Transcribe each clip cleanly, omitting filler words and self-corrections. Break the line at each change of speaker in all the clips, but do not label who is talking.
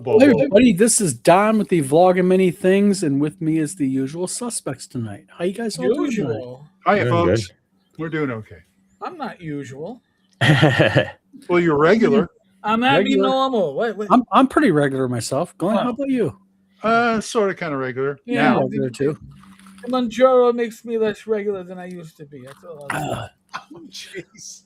whoa,
Hey
whoa.
everybody, this is Don with the Vlog and Many Things, and with me is the usual suspects tonight. How you guys all doing tonight?
Usual.
Hiya,
Doing
folks.
good.
We're doing okay.
I'm not usual.
Well, you're regular.
I'm not be
Regular.
normal. What?
I'm pretty regular myself. Glenn, how
Oh.
about you?
Sort of, kind of regular.
Yeah.
I'm
Now,
regular too.
Manjaro makes me less regular than I used to be. That's all.
jeez.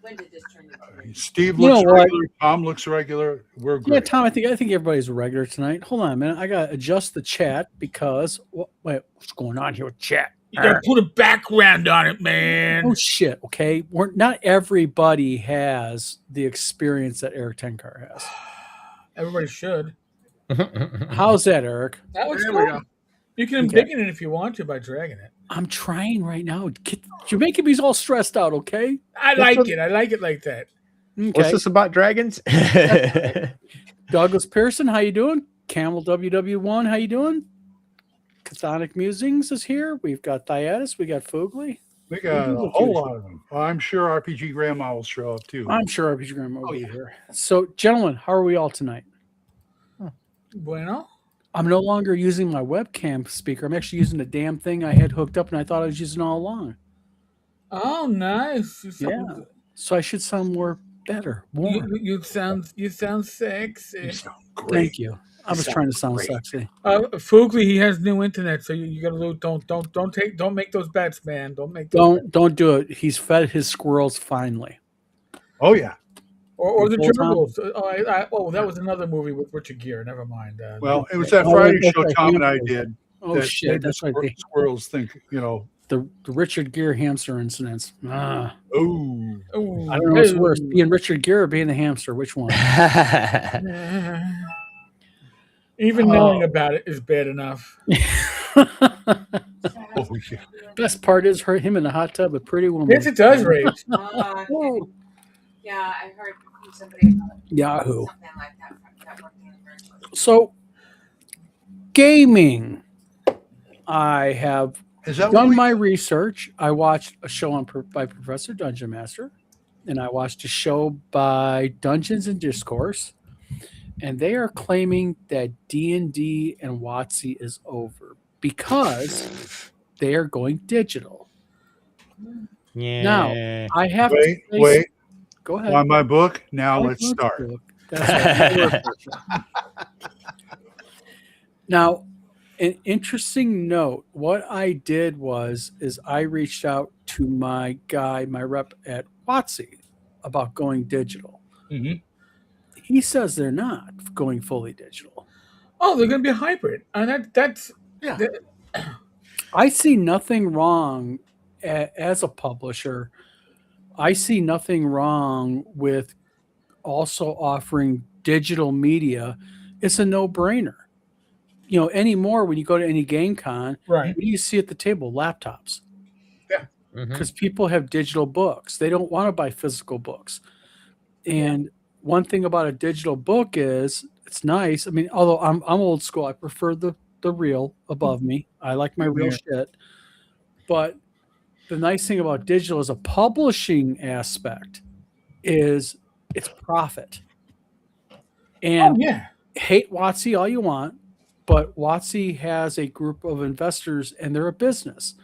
When did this turn into?
Steve
You
looks
know what?
regular. Tom looks regular. We're
Yeah,
great.
Tom, I think everybody's regular tonight. Hold on a minute. I gotta adjust the chat because wait, what's going on here with chat?
You gotta put a background on it, man.
Oh shit! Okay, not everybody has the experience that Eric Tenkar has.
Everybody should.
How's that, Eric?
That looks
There we
cool.
go.
You can
Okay.
embiggen it if you want to by dragging it.
I'm trying right now. You're making me all stressed out. Okay.
I like it. I like it like that.
Okay.
What's this about dragons?
Douglas Pearson, how you doing? Camel WW1, how you doing? Chthonic Musings is here. We've got Thyatis. We got Foogly.
We got a whole lot of them. Well, I'm sure RPG Grandma will show up too.
I'm sure RPG Grandma will be here. So, gentlemen, how are we all tonight?
Bueno.
I'm no longer using my webcam speaker. I'm actually using the damn thing I had hooked up and I thought I was using all along.
Oh, nice.
Yeah. So I should sound better. More.
You sound sexy.
You sound great.
Thank you. I was trying to sound
great.
sexy.
Foogly, he has new internet, so you gotta lose. Don't make those bets, man. Don't make those bets.
Don't do it. He's fed his squirrels finally.
Oh, yeah.
Or the
Full time?
Gerbils. That was another movie with Richard Gere. Never mind.
Well, it was that
Oh,
Friday
that's
show
right.
Tom and I did.
Oh
that
shit!
made the
That's right.
Squirrels think,
The Richard Gere hamster incidents.
oh.
Ooh,
I don't know what's worse, being Richard Gere or being the hamster. Which one?
Even knowing about it is bad enough.
Oh, yeah.
Best part is him in the hot tub with Pretty Woman.
Yes, it does, Rage.
Whoa.
Yeah, I heard from somebody about
Yahoo.
something like that from that working in the
So, gaming. I have
Is that what
done
we
my research. I watched a show by Professor Dungeon Master, and I watched a show by Dungeons and Discourse, and they are claiming that D&D and WotC is over because they are going digital.
Yeah.
Now, I have
Wait,
to say,
wait.
Go ahead.
On my book. Now let's start.
That's right. Now, an interesting note. What I did is I reached out to my rep at WotC about going digital.
Mhm.
He says they're not going fully digital.
Oh, they're going to be a hybrid, and that's
Yeah.
I see nothing wrong as a publisher. I see nothing wrong with also offering digital media. It's a no-brainer. Anymore when you go to any game con,
right.
what do you see at the table? Laptops.
Mhm.
Because people have digital books. They don't want to buy physical books. And one thing about a digital book is it's nice. I mean, although I'm old school, I prefer the real above me. I like my real shit. But the nice thing about digital as a publishing aspect is it's profit. And
yeah.
hate WotC all you want, but WotC has a group of investors and they're a business.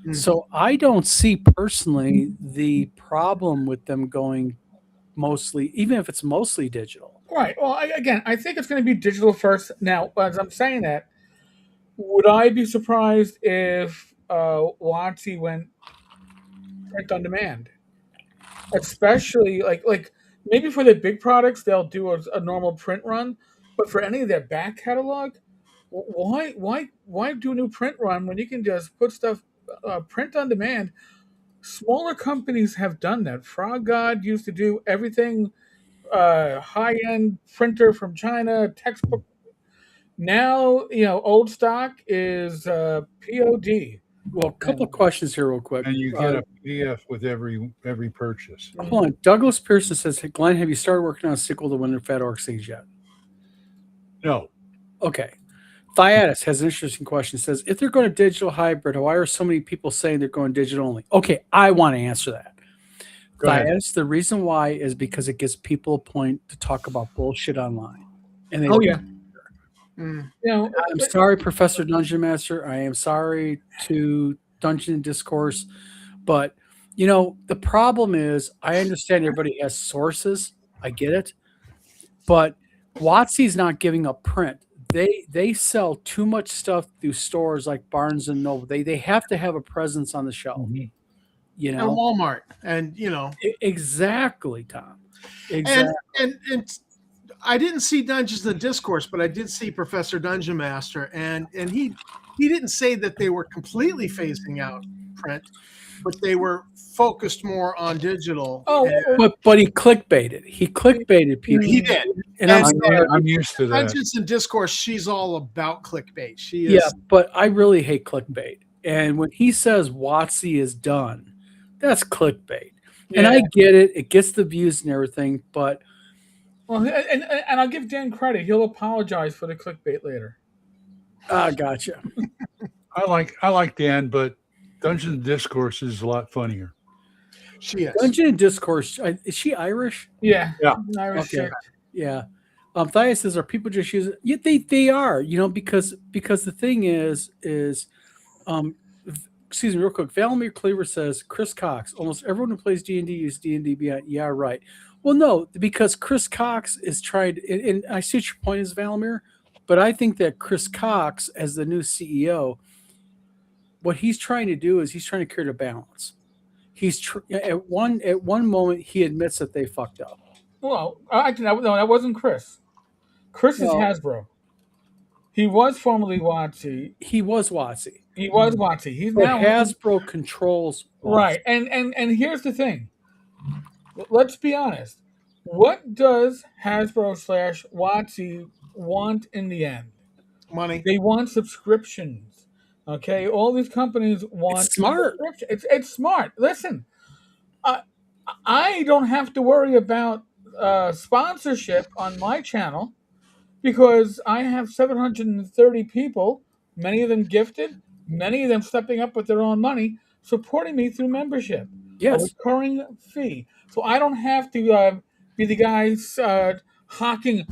Mhm.
So I don't see personally the problem with them going mostly, even if it's mostly digital.
Right. Well, I think it's going to be digital first. Now, as I'm saying that, would I be surprised if WotC went print on demand? Especially like maybe for the big products they'll do a normal print run, but for any of their back catalog, why do a new print run when you can just put stuff print on demand? Smaller companies have done that. Frog God used to do everything high-end printer from China, textbook. Now, old stock is POD.
Well, a couple of questions here real quick.
And you get a PDF with every purchase.
Hold on. Douglas Pearson says, hey, Glenn, have you started working on a sequel to Winter Fat Orc Sings yet?
No.
Okay. Thyatis has an interesting question. Says, if they're going to digital hybrid, why are so many people saying they're going digital only? Okay, I want to answer that.
Go ahead.
Thyatis, the reason why is because it gives people a point to talk about bullshit online. And they
Oh yeah.
Mm.
You know,
I'm sorry, Professor Dungeon Master. I am sorry to Dungeon and Discourse, but the problem is I understand everybody has sources. I get it, but WotC's not giving up print. They sell too much stuff through stores like Barnes and Noble. They have to have a presence on the shelf.
Mhm.
You
And
know
Walmart, and
exactly, Tom. Exactly.
and I didn't see Dungeons and Discourse, but I did see Professor Dungeon Master, and he didn't say that they were completely phasing out print, but they were focused more on digital.
oh,
and
But he clickbaited. He clickbaited people.
he did.
And I'm
And-
sorry.
I'm used to that.
Dungeons and Discourse, she's all about clickbait. She is.
Yeah, but I really hate clickbait. And when he says WotC is done, that's clickbait. And
yeah.
I get it; it gets the views and everything. But
Well, and I'll give Dan credit. He'll apologize for the clickbait later.
gotcha.
I like Dan, but Dungeons and Discourse is a lot funnier.
She is.
Dungeon and Discourse. Is she Irish?
Yeah.
Yeah.
Irish
Okay.
chick.
Yeah. Thais says, are people just using? Yeah, they are. Because the thing is, excuse me, real quick. Valamir Cleaver says, Chris Cox. Almost everyone who plays D&D uses D&D Beyond. Yeah, right. Well, no, because Chris Cox is trying, and I see what your point is, Valamir, but I think that Chris Cox, as the new CEO, what he's trying to do is he's trying to create a balance. He's at one moment he admits that they fucked up.
Well, no, that wasn't Chris. Chris is
No.
Hasbro. He was formerly WotC.
He was WotC,
He was WotC. He's
but
now
Hasbro controls WotC.
right. And here's the thing. Let's be honest. What does Hasbro / WotC want in the end?
Money.
They want subscriptions. Okay, all these companies want
It's smart.
subscription. It's smart. Listen, I don't have to worry about sponsorship on my channel because I have 730 people, many of them gifted, many of them stepping up with their own money, supporting me through membership.
Yes.
A recurring fee. So I don't have to be the guys hawking.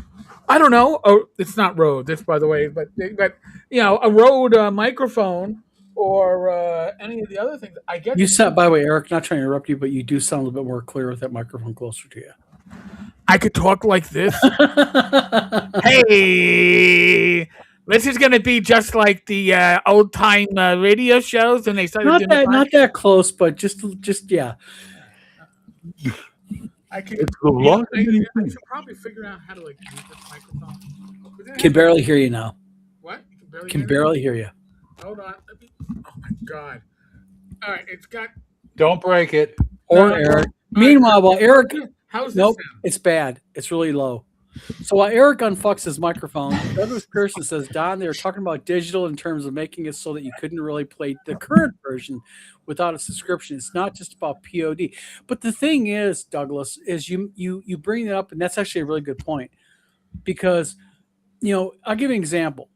I don't know. Oh, it's not Rode. This, by the way, but a Rode microphone or any of the other things. I get
You sound, by the way, Eric, not trying to interrupt you, but you do sound a little bit more clear with that microphone closer to you.
I could talk like this. Hey, this is going to be just like the old time radio shows, and they started
not
doing
that not that close, but just yeah.
I could.
It's a lot of
I
many
should
things.
probably figure out how to like use this microphone.
Can barely hear you now.
What? You can barely.
Can
hear me?
barely hear you.
Hold on. Oh my god. All right, it's got.
Don't break it.
Or
No,
Eric.
no.
Meanwhile, while Eric,
How's this
nope,
sound?
it's bad. It's really low. So while Eric unfucks his microphone, Douglas Pearson says, Don, they were talking about digital in terms of making it so that you couldn't really play the current version without a subscription. It's not just about POD. But the thing is, Douglas, is you bring it up, and that's actually a really good point. Because, I'll give you an example.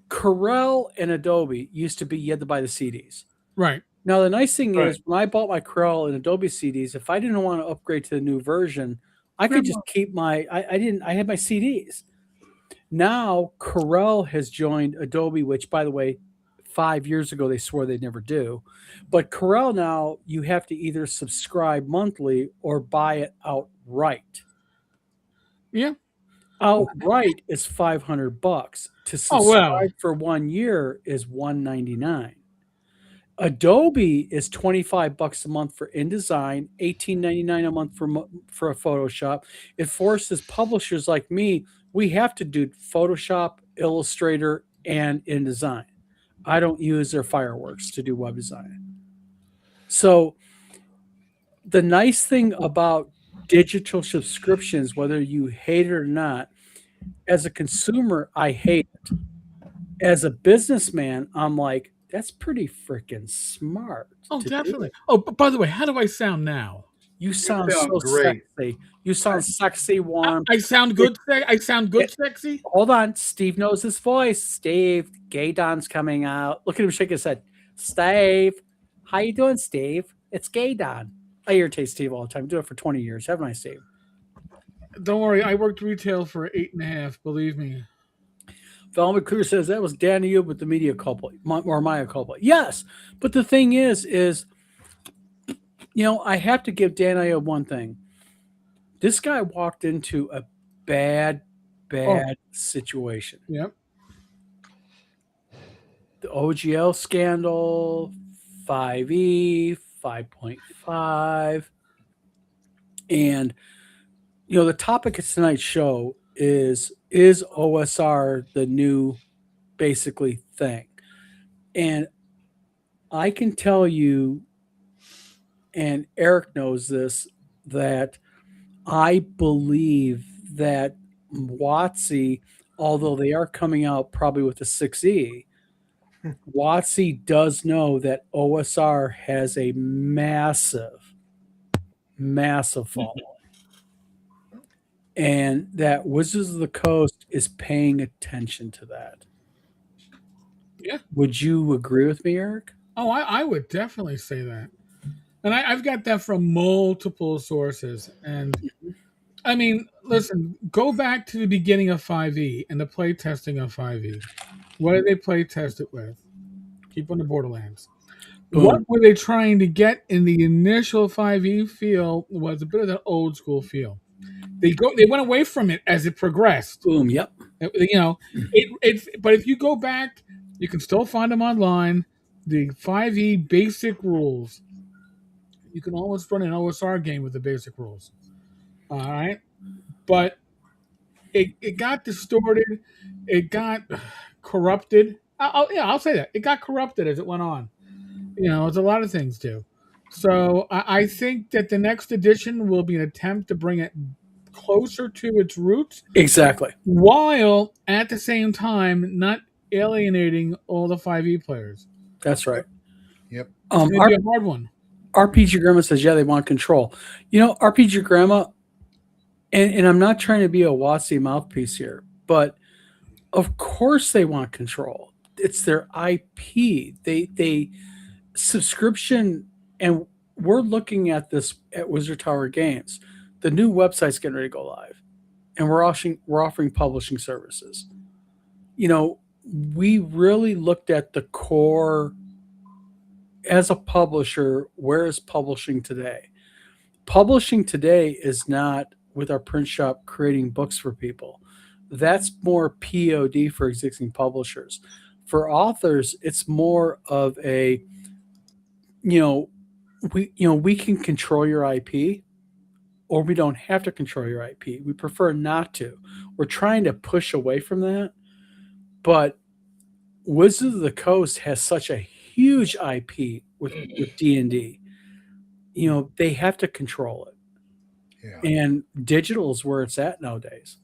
Corel and Adobe used to be you had to buy the CDs.
Right.
Now, the nice thing
Right.
is when I bought my Corel and Adobe CDs, if I didn't want to upgrade to the new version, I could just keep I had my CDs. Now, Corel has joined Adobe, which, by the way, 5 years ago, they swore they'd never do. But Corel now, you have to either subscribe monthly or buy it outright.
Yeah.
Outright is $500. To subscribe
Oh, well.
for 1 year is $199. Adobe is $25 a month for InDesign, $18.99 a month for a Photoshop. It forces publishers like me, we have to do Photoshop, Illustrator, and InDesign. I don't use their fireworks to do web design. So the nice thing about digital subscriptions, whether you hate it or not, as a consumer, I hate it. As a businessman, I'm like, that's pretty freaking smart.
Oh,
to do
definitely.
it.
Oh, but by the way, how do I sound now?
You sound
sound
so
great.
sexy. You sound sexy, warm.
I sound good. I sound good, sexy.
Hold on. Steve knows his voice. Steve, Gay Don's coming out. Look at him shake his head. Steve, how you doing, Steve? It's Gay Don. I irritate Steve all the time. Do it for 20 years. Haven't I, Steve?
Don't worry, I worked retail for 8.5. Believe me.
Val McClure says that was Danny Ube with the media culprit or Maya culprit. Yes, but the thing is, I have to give Dan Ube one thing. This guy walked into a bad situation.
Yep.
The OGL scandal, 5E, 5.5, and the topic of tonight's show is OSR the new basically thing? And I can tell you, and Eric knows this, that I believe that WotC, although they are coming out probably with the 6E, WotC does know that OSR has a massive following. And that Wizards of the Coast is paying attention to that.
Yeah.
Would you agree with me, Eric?
Oh, I would definitely say that. And I've got that from multiple sources. And I mean, listen, go back to the beginning of 5e and the play testing of 5e. What did they play test it with? Keep on the Borderlands.
Boom.
What were they trying to get in the initial 5e feel was a bit of that old school feel. They went away from it as it progressed.
Boom. Yep.
But if you go back, you can still find them online. The 5e basic rules. You can almost run an OSR game with the basic rules. All right, but it got distorted. It got corrupted. I'll say that it got corrupted as it went on. It's a lot of things do. So I think that the next edition will be an attempt to bring it closer to its roots.
Exactly.
While at the same time not alienating all the 5e players.
That's right.
Yep.
It's gonna be a hard one.
RPG Grandma says, yeah, they want control. RPG Grandma, and I'm not trying to be a WotC mouthpiece here, but of course they want control. It's their IP. They subscription, and we're looking at this at Wizard Tower Games. The new website's getting ready to go live, and we're offering publishing services. We really looked at the core. As a publisher, where is publishing today? Publishing today is not with our print shop creating books for people. That's more POD for existing publishers. For authors, it's more of a, we can control your IP, or we don't have to control your IP. We prefer not to. We're trying to push away from that. But Wizards of the Coast has such a huge IP with D&D. They have to control it.
Yeah.
And digital is where it's at nowadays.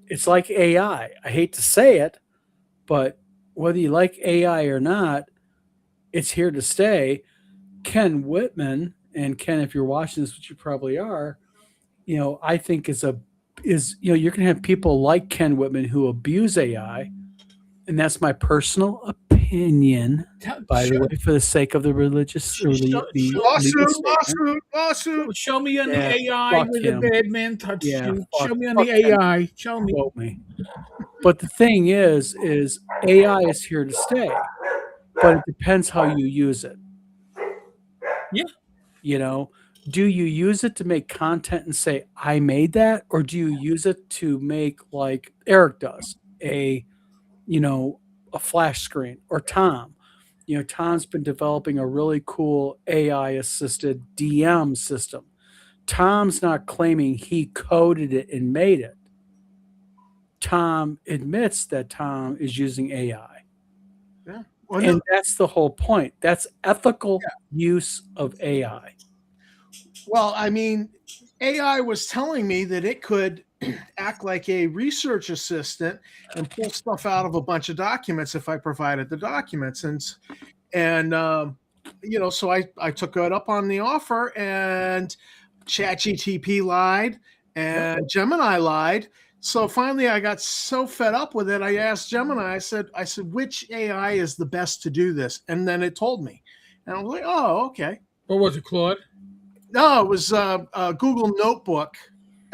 It's like AI. I hate to say it, but whether you like AI or not, it's here to stay. Ken Whitman, and Ken, if you're watching this, which you probably are, I think you're going to have people like Ken Whitman who abuse AI. And that's my personal opinion, by the way, for the sake of the religious or
Lawsuit.
Show me on
Yeah,
the AI
fuck
where
him.
the bad man touched
Yeah,
you.
fuck-
Show me on
fuck
the
him.
AI. Show me.
Quote me. But the thing is AI is here to stay, but it depends how you use it.
Yeah.
Do you use it to make content and say, I made that? Or do you use it to make, like Eric does, a flash screen, or Tom? Tom's been developing a really cool AI assisted DM system. Tom's not claiming he coded it and made it. Tom admits that Tom is using AI.
Yeah. Well,
And that's the whole point. That's ethical use of AI.
Well, I mean, AI was telling me that it could act like a research assistant and pull stuff out of a bunch of documents if I provided the documents. And so I took it up on the offer, and ChatGPT lied and Gemini lied. So finally I got so fed up with it. I asked Gemini, I said, which AI is the best to do this? And then it told me. And I was like, oh, okay.
What was it, Claude?
No, it was Google Notebook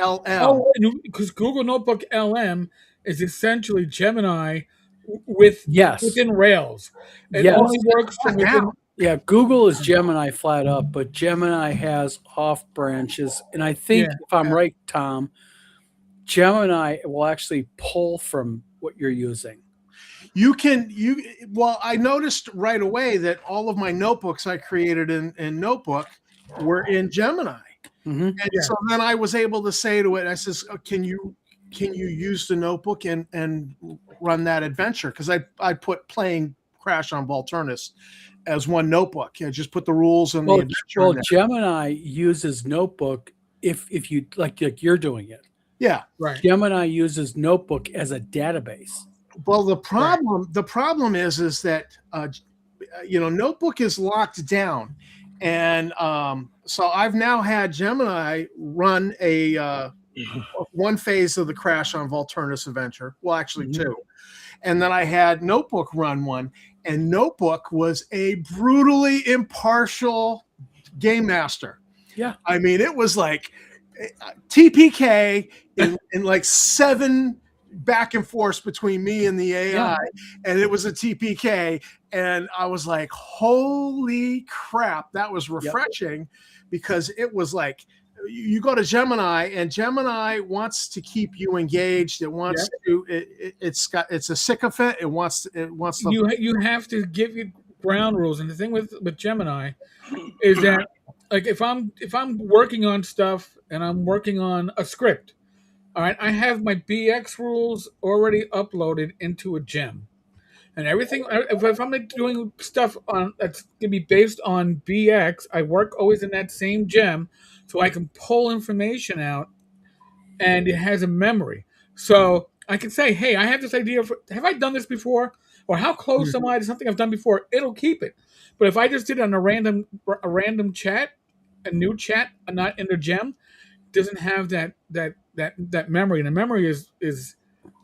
LM.
Oh, because Google Notebook LM is essentially Gemini with
Yes.
within Rails. It
Yes.
only works from within.
Yeah, Google is Gemini flat up, but Gemini has off branches. And I think,
Yeah,
if I'm right, Tom, Gemini will actually pull from what you're using.
Well, I noticed right away that all of my notebooks I created in Notebook were in Gemini.
Mhm.
And
Yeah.
so then I was able to say to it, I says, can you use the Notebook and run that adventure? Because I put playing Crash on Volturnus as one notebook. I just put the rules and the adventure in
Well,
there.
Gemini uses Notebook if you like you're doing it.
Yeah.
Right.
Gemini uses Notebook as a database.
Well, the problem is that Notebook is locked down, and so I've now had Gemini run a one phase of the Crash on Volturnus adventure. Well, actually two, and then I had Notebook run one, and Notebook was a brutally impartial game master.
Yeah.
I mean, it was like TPK in like 7 back and forth between me and the AI, and it was a TPK, and I was like, holy crap, that was refreshing. Because it was like, you go to Gemini and Gemini wants to keep you engaged. It wants to, it's a sycophant. It wants to,
You have to give you ground rules, and the thing with Gemini is that, like, if I'm working on stuff and I'm working on a script, all right, I have my BX rules already uploaded into a gem, and everything. If I'm like doing stuff on that's gonna be based on BX, I work always in that same gem, so I can pull information out, and it has a memory. So I can say, hey, I have this idea. Have I done this before? Or how close am I to something I've done before? It'll keep it. But if I just did it on a random chat, a new chat, not in the gem, doesn't have that memory. And the memory is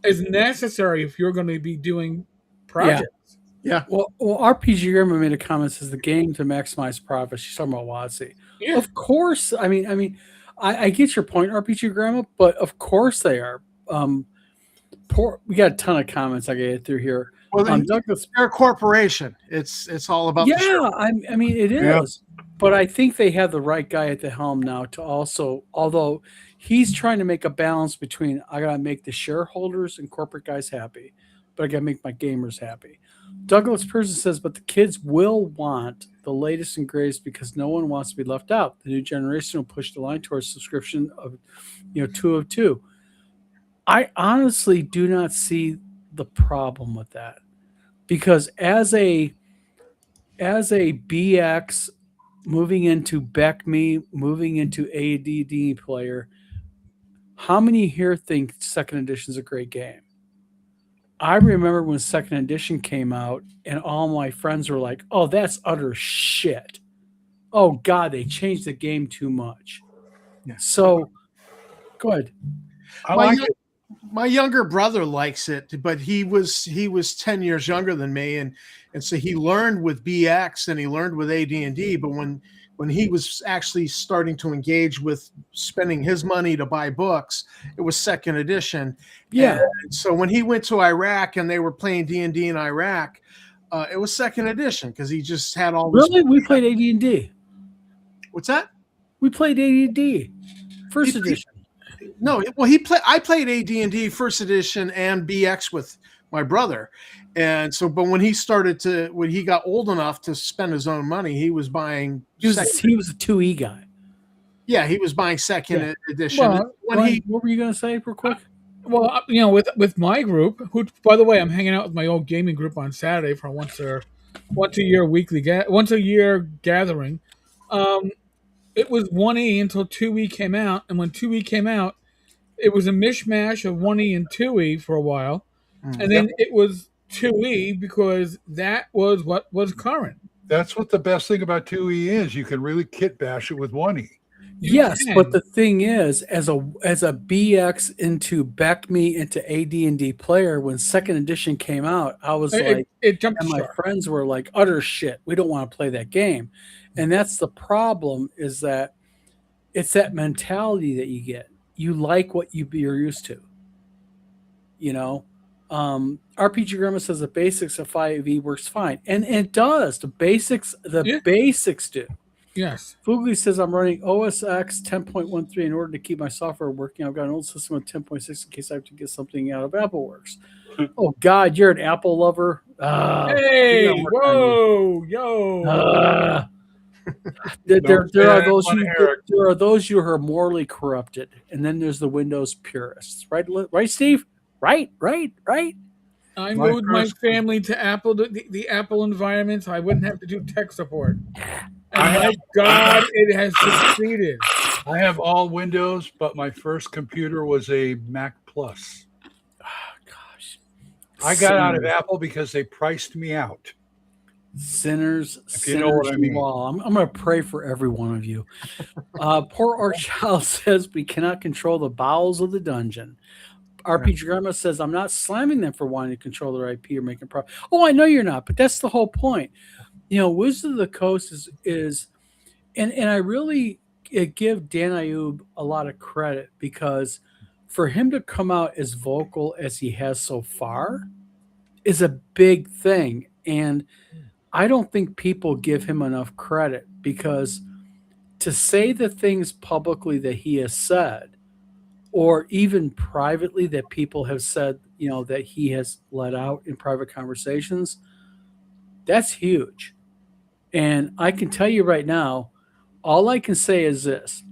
necessary if you're going to be doing projects.
Well, RPG Grammar made a comment, says the game to maximize profits. She's talking about WotC.
Yeah.
Of course. I mean, I get your point, RPG Grammar, but of course they are. We got a ton of comments I got to get through here.
well,
Douglas,
they're a corporation. It's all about the show.
I mean, it is.
Yeah.
But I think they have the right guy at the helm now to also, although he's trying to make a balance between, I got to make the shareholders and corporate guys happy, but I got to make my gamers happy. Douglas Person says, but the kids will want the latest and greatest because no one wants to be left out. The new generation will push the line towards subscription of, 2 of 2. I honestly do not see the problem with that, because as a BX moving into BECME, moving into ADD player, how many here think second edition is a great game? I remember when second edition came out and all my friends were like, oh, that's utter shit. Oh God, they changed the game too much.
Yeah.
So go ahead.
I like it.
My younger brother likes it, but he was 10 years younger than me, and so he learned with BX and he learned with AD&D. But when he was actually starting to engage with spending his money to buy books, it was second edition.
Yeah.
And so when he went to Iraq and they were playing D&D in Iraq, it was second edition because he just had all this.
Really? We played AD&D.
What's that?
We played AD&D. First
He-
edition.
No, well, I played AD&D first edition and BX with my brother, and so, but when he got old enough to spend his own money, he was buying.
He was a 2E guy.
Yeah, he was buying second edition.
Well,
What were you going to say real quick?
Well, with my group, who, by the way, I'm hanging out with my old gaming group on Saturday for once a year gathering. It was 1E until 2E came out, and when 2E came out, it was a mishmash of 1E and 2E for a while, and then it was 2E because that was what was current.
That's what the best thing about 2E is. You can really kit bash it with 1E.
Yes,
can.
but the thing is, as a BX into BECME into AD&D player, when second edition came out, I was like,
It jumped
and
the
my
shark.
friends were like, utter shit. We don't want to play that game. And that's the problem, is that it's that mentality that you get. you like what you're used to. You know, RPG Grandma says the basics of 5e works fine, and it does. The basics do.
Yes.
Fugly says I'm running OS X 10.13 in order to keep my software working. I've got an old system with 10.6 in case I have to get something out of AppleWorks. Oh God, you're an Apple lover.
Hey,
we gotta work on you.
whoa, yo.
There
Don't say
are
that
those
one, Eric.
there are those who are morally corrupted, and then there's the Windows purists, right? Right, Steve? Right.
I
My
moved my
first-
family to Apple, the Apple environment, so I wouldn't have to do tech support. And
I
my
have-
God, it has succeeded.
I have all Windows, but my first computer was a Mac Plus.
Gosh,
I got out of Apple because they priced me out.
Sinners,
If you know what I
sinners
mean.
you all. I'm going to pray for every one of you. Poor Archchild says we cannot control the bowels of the dungeon. RPG Grandma says I'm not slamming them for wanting to control their IP or making profit. Oh, I know you're not, but that's the whole point. You know, Wizard of the Coast is and I really give Dan Ayub a lot of credit because for him to come out as vocal as he has so far is a big thing. And I don't think people give him enough credit because to say the things publicly that he has said, or even privately that people have said, you know, that he has let out in private conversations, that's huge. And I can tell you right now, all I can say is this: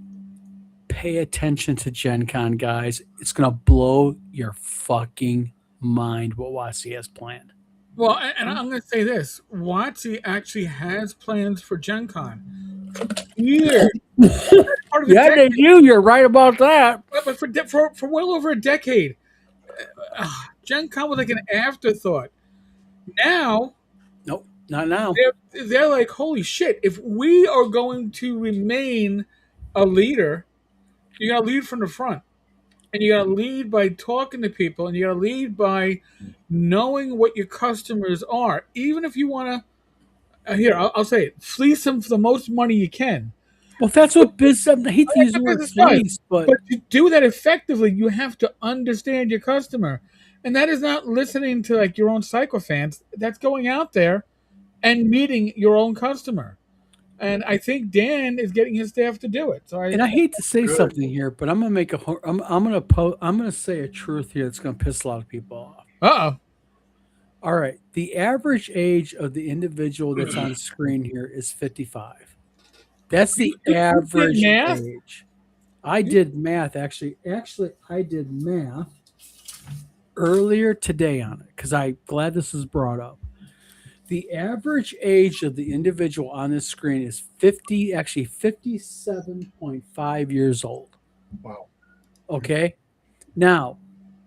pay attention to Gen Con, guys. It's going to blow your fucking mind what WotC has planned.
Well, and I'm going to say this: WotC actually has plans for Gen Con. Years. Part of the
Yeah, they
decade,
do. You're right about that.
but for well over a decade, Gen Con was like an afterthought. Now
Nope, not now.
they're like, holy shit! If we are going to remain a leader, you got to lead from the front, and you got to lead by talking to people, and you got to lead by knowing what your customers are. Even if you want to, here I'll say it: fleece them for the most money you can.
Well, that's what business. I hate to use the
That's
word
business does.
fleece, but
But to do that effectively, you have to understand your customer, and that is not listening to like your own sycophants. That's going out there and meeting your own customer. And I think Dan is getting his staff to do it. So
and I hate to say
Good.
something here, but I'm gonna make I'm gonna say a truth here that's gonna piss a lot of people off.
uh-oh.
All right, the average age of the individual that's on screen here is 55. That's the average
math?
age. I did math actually. Actually, I did math earlier today on it because I'm glad this was brought up. The average age of the individual on this screen is 57.5 years old.
Wow.
Okay. Now,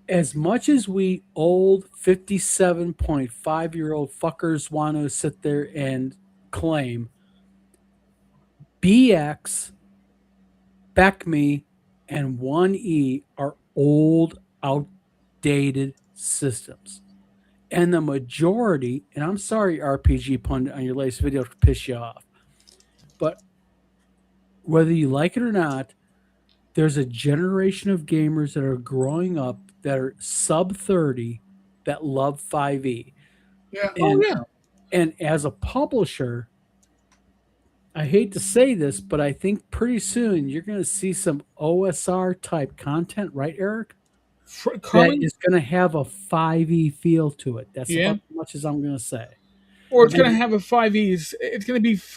as much as we old 57.5-year-old fuckers want to sit there and claim BX, BECME, and 1E are old, outdated systems. And the majority, and I'm sorry, RPG Pundit, on your latest video to piss you off, but whether you like it or not, there's a generation of gamers that are growing up that are sub 30 that love 5e.
Yeah.
And,
yeah.
and as a publisher, I hate to say this, but I think pretty soon you're going to see some OSR type content, right, Eric? That
Coming,
is going to have a 5e feel to it. That's
Yeah.
about as much as I'm going to say.
or it's going to have a 5Es. It's going to be It's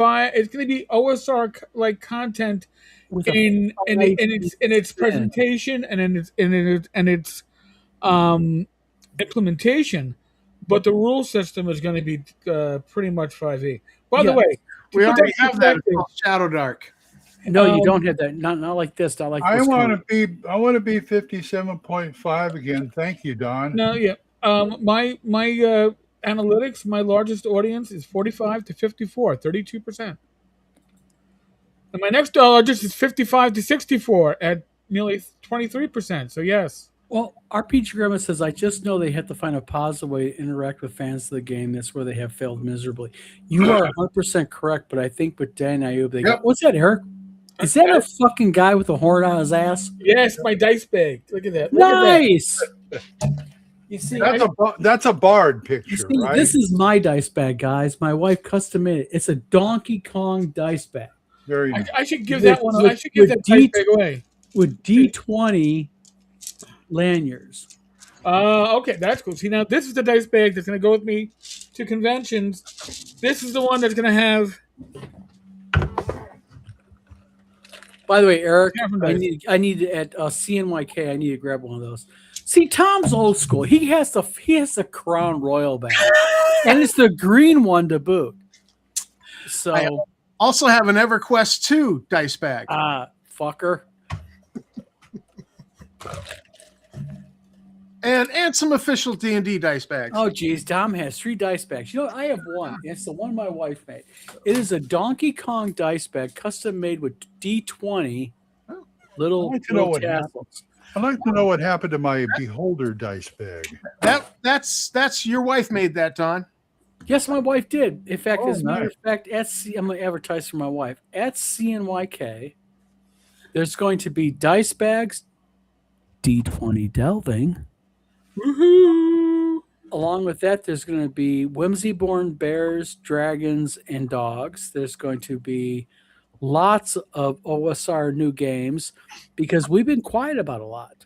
going to be OSR like content
With a
in
5e
its
spin.
presentation and in its implementation, but the rule system is going to be pretty much 5e. By the
Yeah.
way,
We
to put
already
that in
have that. It's
perspective,
called Shadow Dark.
No, you
Um,
don't have that. Not like this. Not like
I
this.
want to be 57.5 again. Thank you, Don.
No, yeah. My analytics, my largest audience is 45 to 54, 32%. And my next largest is 55 to 64 at nearly 23%. So yes.
Well, RPG Grandma says, I just know they have to find a positive way to interact with fans of the game. That's where they have failed miserably. You are 100% correct, but I think with Dan Ayub, they
Yep.
go, what's that, Eric? Is that a fucking guy with a horn on his ass?
Yes, my dice bag. Look at that. Look at that.
Nice. You see,
That's a bard
you
picture,
see,
right?
this is my dice bag, guys. My wife custom made it. It's a Donkey Kong dice bag
Very nice.
I should give
With-
that one. I
with-
should give
with
that dice
D-
bag away.
with D20 lanyards.
Okay, that's cool. See, now this is the dice bag that's going to go with me to conventions. This is the one that's going to have.
By the way, Eric,
Careful,
I
guys.
need at CNYK. I need to grab one of those. See, Tom's old school. He has the Crown Royal bag, and it's the green one to boot. So,
I also have an EverQuest 2 dice bag.
fucker.
And some official D&D dice bags.
Oh, geez, Tom has 3 dice bags. You know, I have one. It's the one my wife made. It is a Donkey Kong dice bag, custom made with D20 little,
I'd like to know
little
what
tassels.
I'd like to know what happened to my Beholder dice bag.
That's your wife made that, Don.
Yes, my wife did. In fact,
Oh,
as a matter of
nice.
fact, I'm going to advertise for my wife. At CNYK, there's going to be dice bags, D20 delving.
Woohoo!
Along with that, there's going to be Whimsy-born bears, dragons, and dogs. There's going to be lots of OSR new games because we've been quiet about a lot.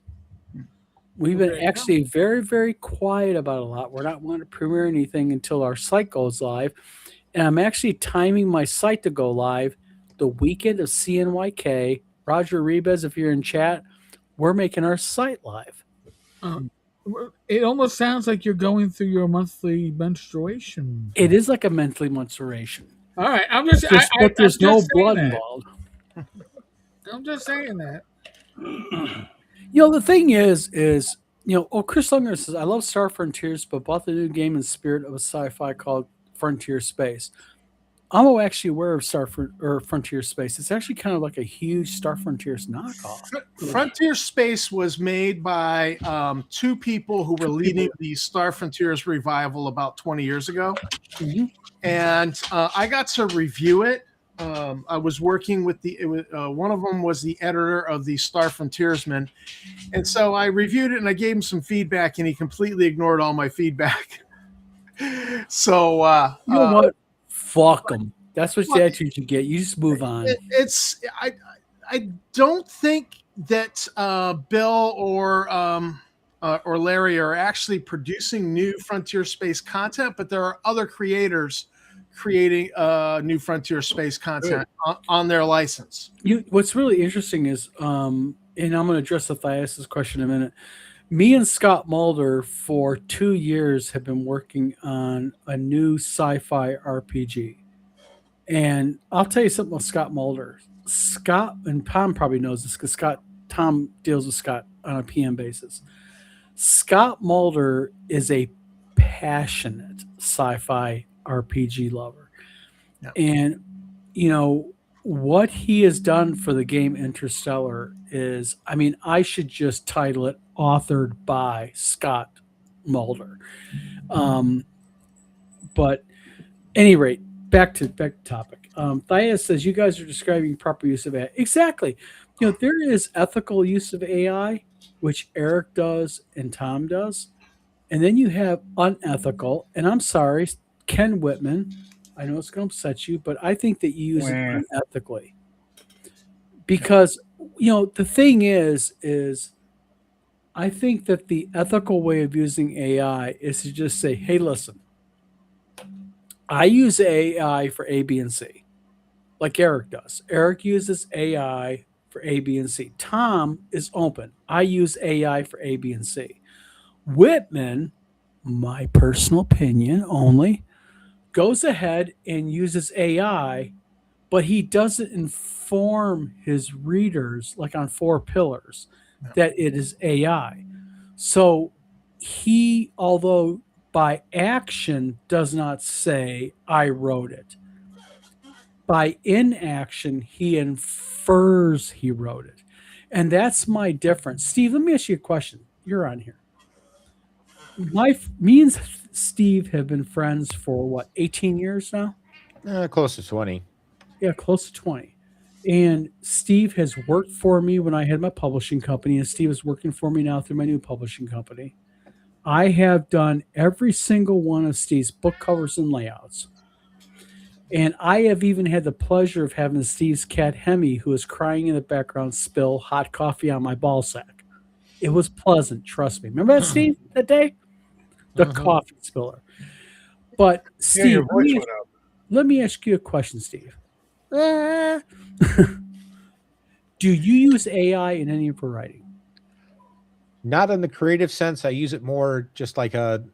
We've been actually very, very quiet about a lot. We're not going to premiere anything until our site goes live. And I'm actually timing my site to go live the weekend of CNYK. Roger Rebez, if you're in chat, we're making our site live.
It almost sounds like you're going through your monthly menstruation.
It is like a monthly menstruation.
All right, I'm just.
But there's
I'm
no
just saying
blood
that.
involved.
I'm just saying that.
You know, the thing is, Chris Lunger says, I love Star Frontiers, but bought the new game in spirit of a sci-fi called Frontier Space. I'm actually aware of Frontier Space. It's actually kind of like a huge Star Frontiers knockoff.
Frontier Space was made by 2 people who were leading the Star Frontiers revival about 20 years ago.
Mhm.
And I got to review it. I was working with one of them was the editor of the Star Frontiersman. And so I reviewed it and I gave him some feedback and he completely ignored all my feedback. So,
You know what? Fuck them. That's what the attitude you get. You just move on.
I don't think that Bill or Larry are actually producing new Frontier Space content, but there are other creators creating new Frontier Space content on their license.
What's really interesting is, and I'm going to address Matthias's question in a minute. Me and Scott Mulder for 2 years have been working on a new sci-fi RPG. And I'll tell you something about Scott Mulder. Scott, and Tom probably knows this because Tom deals with Scott on a PM basis. Scott Mulder is a passionate sci-fi RPG lover.
Yeah.
And, what he has done for the game Interstellar is, I should just title it Authored by Scott Mulder. But any rate, back to topic. Thais says, you guys are describing proper use of AI. Exactly. There is ethical use of AI, which Eric does and Tom does. And then you have unethical. And I'm sorry, Ken Whitman, I know it's going to upset you, but I think that you use it unethically. Because, the thing is I think that the ethical way of using AI is to just say, hey, listen, I use AI for A, B, and C, like Eric does. Eric uses AI for A, B, and C. Tom is open. I use AI for A, B, and C. Whitman, my personal opinion only, goes ahead and uses AI, but he doesn't inform his readers, like on 4 pillars, that it is AI. So he, although by action does not say, I wrote it, by inaction, he infers he wrote it. And that's my difference. Steve, let me ask you a question. You're on here. Me and Steve have been friends for 18 years now?
Close to 20.
Yeah, close to 20. And Steve has worked for me when I had my publishing company, and Steve is working for me now through my new publishing company. I have done every single one of Steve's book covers and layouts. And I have even had the pleasure of having Steve's cat Hemi, who is crying in the background, spill hot coffee on my ball sack. It was pleasant, trust me. Remember that, Steve, that day? The coffee spiller. But
Yeah,
Steve,
your voice went up.
let me ask you a question, Steve. Do you use AI in any of your writing?
Not in the creative sense. I use it more just like like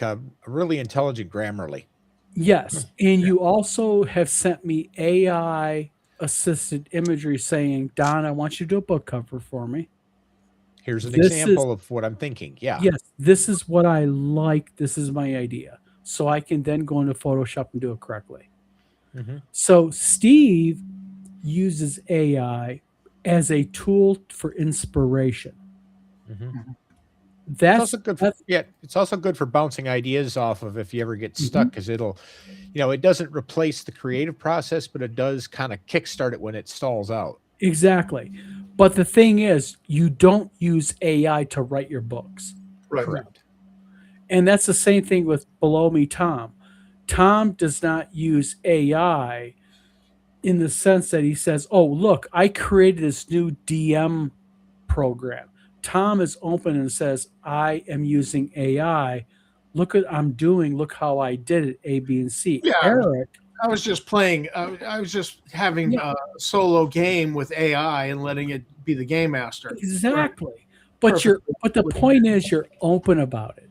a really intelligent Grammarly.
Yes. And you also have sent me AI assisted imagery saying, Don, I want you to do a book cover for me.
Here's an
This
example of what I'm thinking. Yeah.
Yes, this is what I like. This is my idea. So I can then go into Photoshop and do it correctly.
Mhm.
So Steve uses AI as a tool for inspiration.
Mhm. It's
That's
also good for, it's also good for bouncing ideas off of if you ever get stuck, because it'll, it doesn't replace the creative process, but it does kind of kickstart it when it stalls out.
exactly. But the thing is, you don't use AI to write your books.
Right.
Correct.
And that's the same thing with Below Me Tom. Tom does not use AI in the sense that he says, oh, look, I created this new DM program. Tom is open and says, I am using AI. Look what I'm doing. Look how I did it, A, B, and C.
Yeah.
Eric,
I was just playing. I was just having
Yeah.
a solo game with AI and letting it be the game master.
exactly. But
Perfect.
but the point is you're open about it.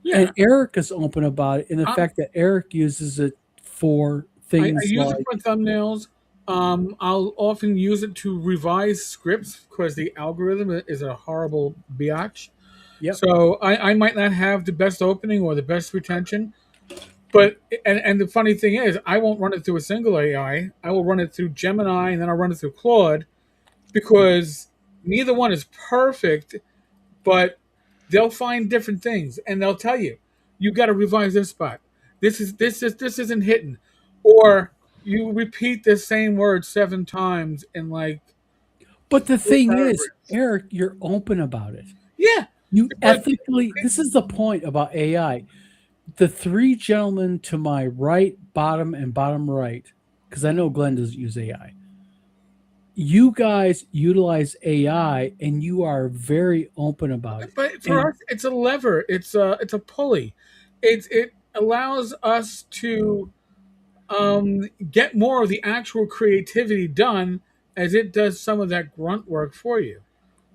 Yeah,
And Eric is open about it in the
I'm-
fact that Eric uses it for
I
things
use
like
it for thumbnails. I'll often use it to revise scripts because the algorithm is a horrible biatch.
Yep.
So I might not have the best opening or the best retention, but and the funny thing is, I won't run it through a single AI. I will run it through Gemini and then I'll run it through Claude, because neither one is perfect, but they'll find different things and they'll tell you, you got to revise this spot. This isn't hitting, or you repeat the same word 7 times in like.
But the thing is,
paragraphs.
Eric, you're open about it.
Yeah,
You
But-
ethically, this is the point about AI. The three gentlemen to my right, bottom, and bottom right, because I know Glenn doesn't use AI. You guys utilize AI and you are very open about it.
but for
And-
us, it's a lever. It's a pulley. It allows us to get more of the actual creativity done, as it does some of that grunt work for you.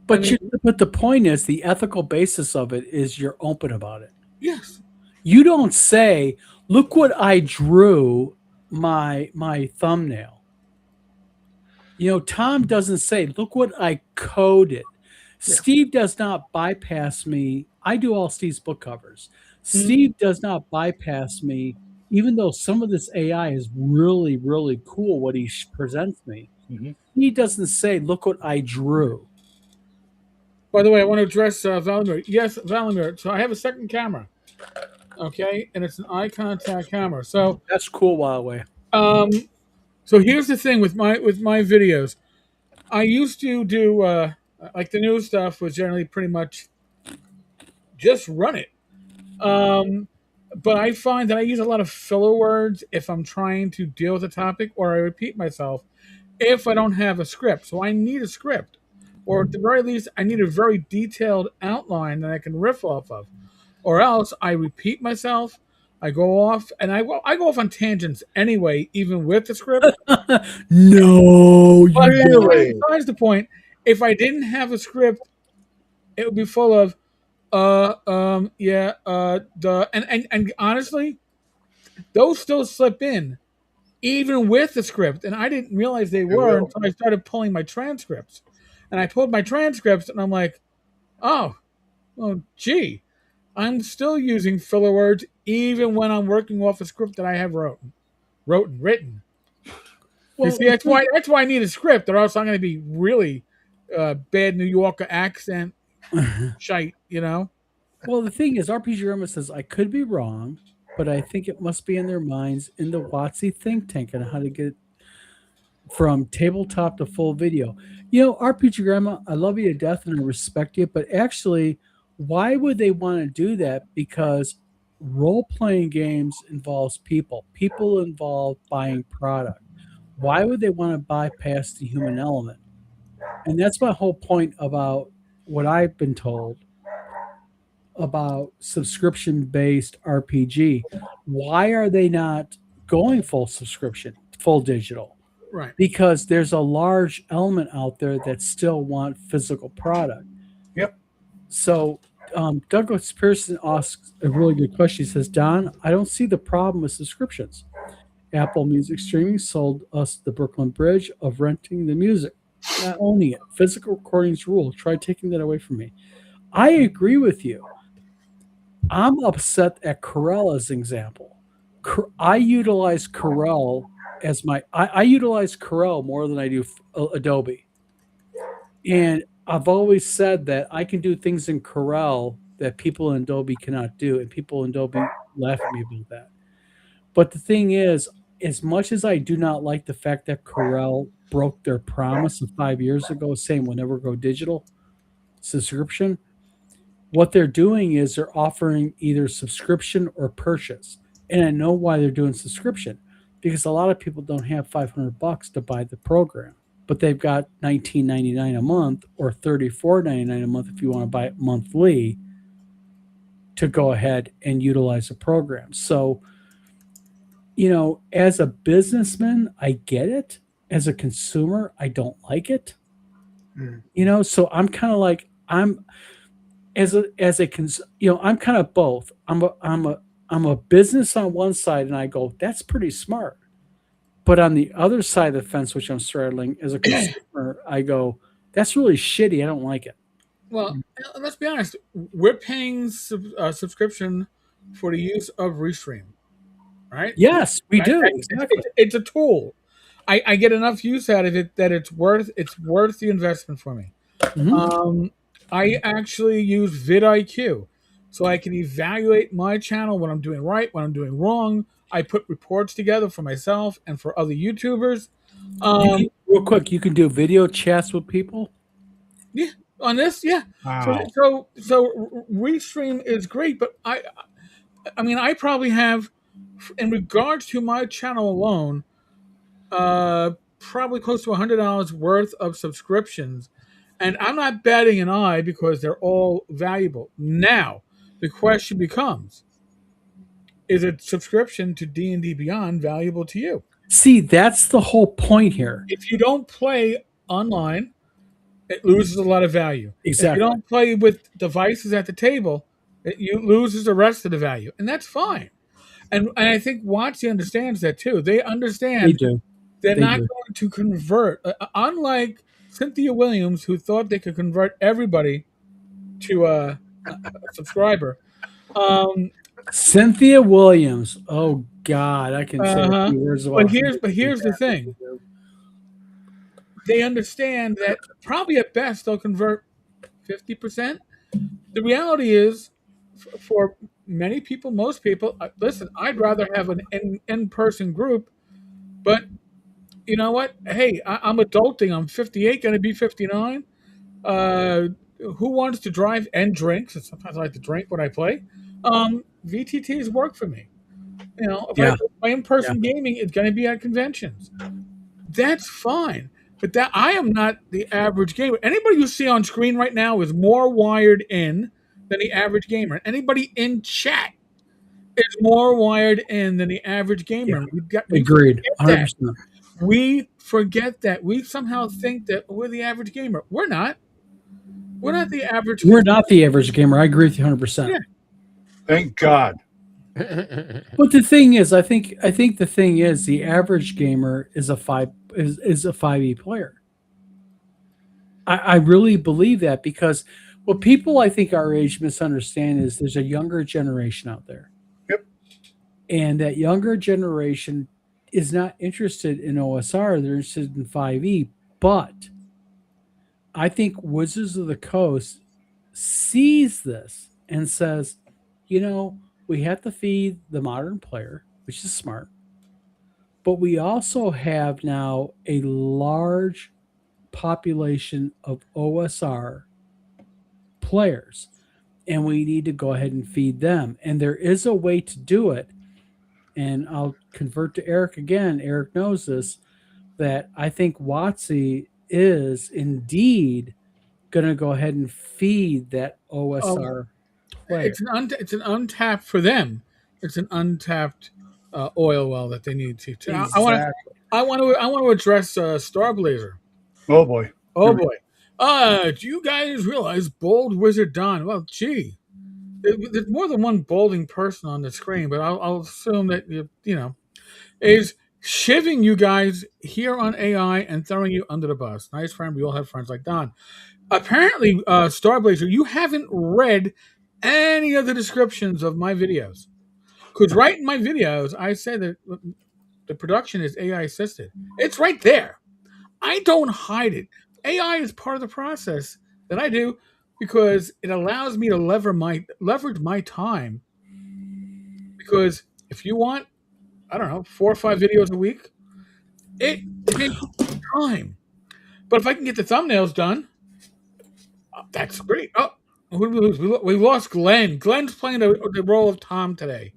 But
I mean-
but the point is, the ethical basis of it is you're open about it.
Yes.
You don't say, "Look what I drew my thumbnail." Tom doesn't say, "Look what I coded." Steve does not bypass me. I do all Steve's book covers. Steve does not bypass me, even though some of this AI is really, really cool. What he presents me, he doesn't say, "Look what I drew."
By the way, I want to address Valimir. Yes, Valimir. So I have a second camera. Okay, and it's an eye contact camera. So
That's cool, Huawei.
so here's the thing with my videos. I used to do like the new stuff was generally pretty much just run it. But I find that I use a lot of filler words if I'm trying to deal with a topic, or I repeat myself if I don't have a script. So I need a script, or at the very least, I need a very detailed outline that I can riff off of, or else I repeat myself. I go off, and I go off on tangents anyway, even with the script.
No, you
But
Really?
besides the point, if I didn't have a script, it would be full of and honestly, those still slip in even with the script, and I didn't realize they were
will.
until I started pulling my transcripts. And I pulled my transcripts and I'm like, oh, well, gee, I'm still using filler words even when I'm working off a script that I have written. You see, that's why I need a script, or else I'm going to be really bad New Yorker accent shite.
Well, the thing is, RPG Irma says I could be wrong, but I think it must be in their minds in the WotC think tank on how to get from tabletop to full video. RPG Grandma, I love you to death and I respect you, but actually, why would they want to do that? Because role playing games involves people. People involve buying product. Why would they want to bypass the human element? And that's my whole point about what I've been told about subscription based RPG. Why are they not going full subscription, full digital?
Right.
Because there's a large element out there that still want physical product.
Yep.
So Douglas Pearson asks a really good question. He says, Don, I don't see the problem with subscriptions. Apple Music Streaming sold us the Brooklyn Bridge of renting the music, not owning it. Physical recordings rule. Try taking that away from me. I agree with you. I'm upset at Corel as an example. I utilize Corel as I utilize Corel more than I do Adobe. And I've always said that I can do things in Corel that people in Adobe cannot do, and people in Adobe laugh at me about that. But the thing is, as much as I do not like the fact that Corel broke their promise of 5 years ago saying we'll never go digital subscription, what they're doing is they're offering either subscription or purchase. And I know why they're doing subscription, because a lot of people don't have $500 to buy the program, but they've got $19.99 a month or $34.99 a month if you want to buy it monthly to go ahead and utilize the program. So, as a businessman, I get it. As a consumer, I don't like it. So I'm kind of like, I'm kind of both. I'm a business on one side, and I go, that's pretty smart. But on the other side of the fence, which I'm straddling, as a consumer, I go, that's really shitty. I don't like it.
Well, let's be honest. We're paying subscription for the use of Restream, right?
Yes, we do.
Exactly. It's a tool. I get enough use out of it that it's worth the investment for me.
Mhm.
I actually use vidIQ, so I can evaluate my channel, what I'm doing right, what I'm doing wrong. I put reports together for myself and for other YouTubers.
Real quick, you can do video chats with people.
Yeah, on this, yeah.
Wow.
So Restream is great, but I mean, I probably have, in regards to my channel alone, probably close to $100 worth of subscriptions, and I'm not batting an eye because they're all valuable. Now, the question becomes: is a subscription to D&D Beyond valuable to you?
See, that's the whole point here.
If you don't play online, it loses a lot of value.
Exactly.
If you don't play with devices at the table, it loses the rest of the value, and that's fine. And I think WotC understands that too. They understand
They do.
they're
They
not
do.
going to convert. Unlike Cynthia Williams, who thought they could convert everybody to a subscriber.
Cynthia Williams. Oh God, I can say a few words about.
But here's the thing. They understand that probably at best they'll convert 50%. The reality is, for many people, most people, listen, I'd rather have an in-person group, but you know what? Hey, I'm adulting. I'm 58, going to be 59. Who wants to drive and drink? So sometimes I like to drink when I play. VTTs work for me. If I play in-person gaming, it's going to be at conventions. That's fine. But that I am not the average gamer. Anybody you see on screen right now is more wired in than the average gamer. Anybody in chat is more wired in than the average gamer. We
Agreed. 100%.
We forget that. We somehow think that we're the average gamer. We're not. We're not the average.
We're not the average gamer. I agree with you 100%.
Yeah.
Thank God.
But the thing is, I think the thing is, the average gamer is a 5e player. I really believe that, because what people I think our age misunderstand is there's a younger generation out there.
Yep.
And that younger generation is not interested in OSR. They're interested in 5e. But I think Wizards of the Coast sees this and says, we have to feed the modern player, which is smart. But we also have now a large population of OSR players, and we need to go ahead and feed them. And there is a way to do it. And I'll convert to Eric again. Eric knows this, that I think WotC is indeed going to go ahead and feed that OSR player.
It's an untapped for them. It's an untapped oil well that they need to. I want to address Starblazer.
Oh boy.
Oh boy. Do you guys realize Bold Wizard Don? Well, gee, there's more than one bolding person on the screen, but I'll assume that you know is shivving you guys here on AI and throwing you under the bus. Nice friend. We all have friends like Don. Apparently, Starblazer, you haven't read any of the descriptions of my videos. Because right in my videos, I say that the production is AI assisted. It's right there. I don't hide it. AI is part of the process that I do because it allows me to leverage my time. Because if you want, I don't know, 4 or 5 videos a week, it takes time. But if I can get the thumbnails done, that's great. Oh, who did we lose? We lost Glenn. Glenn's playing the role of Tom today.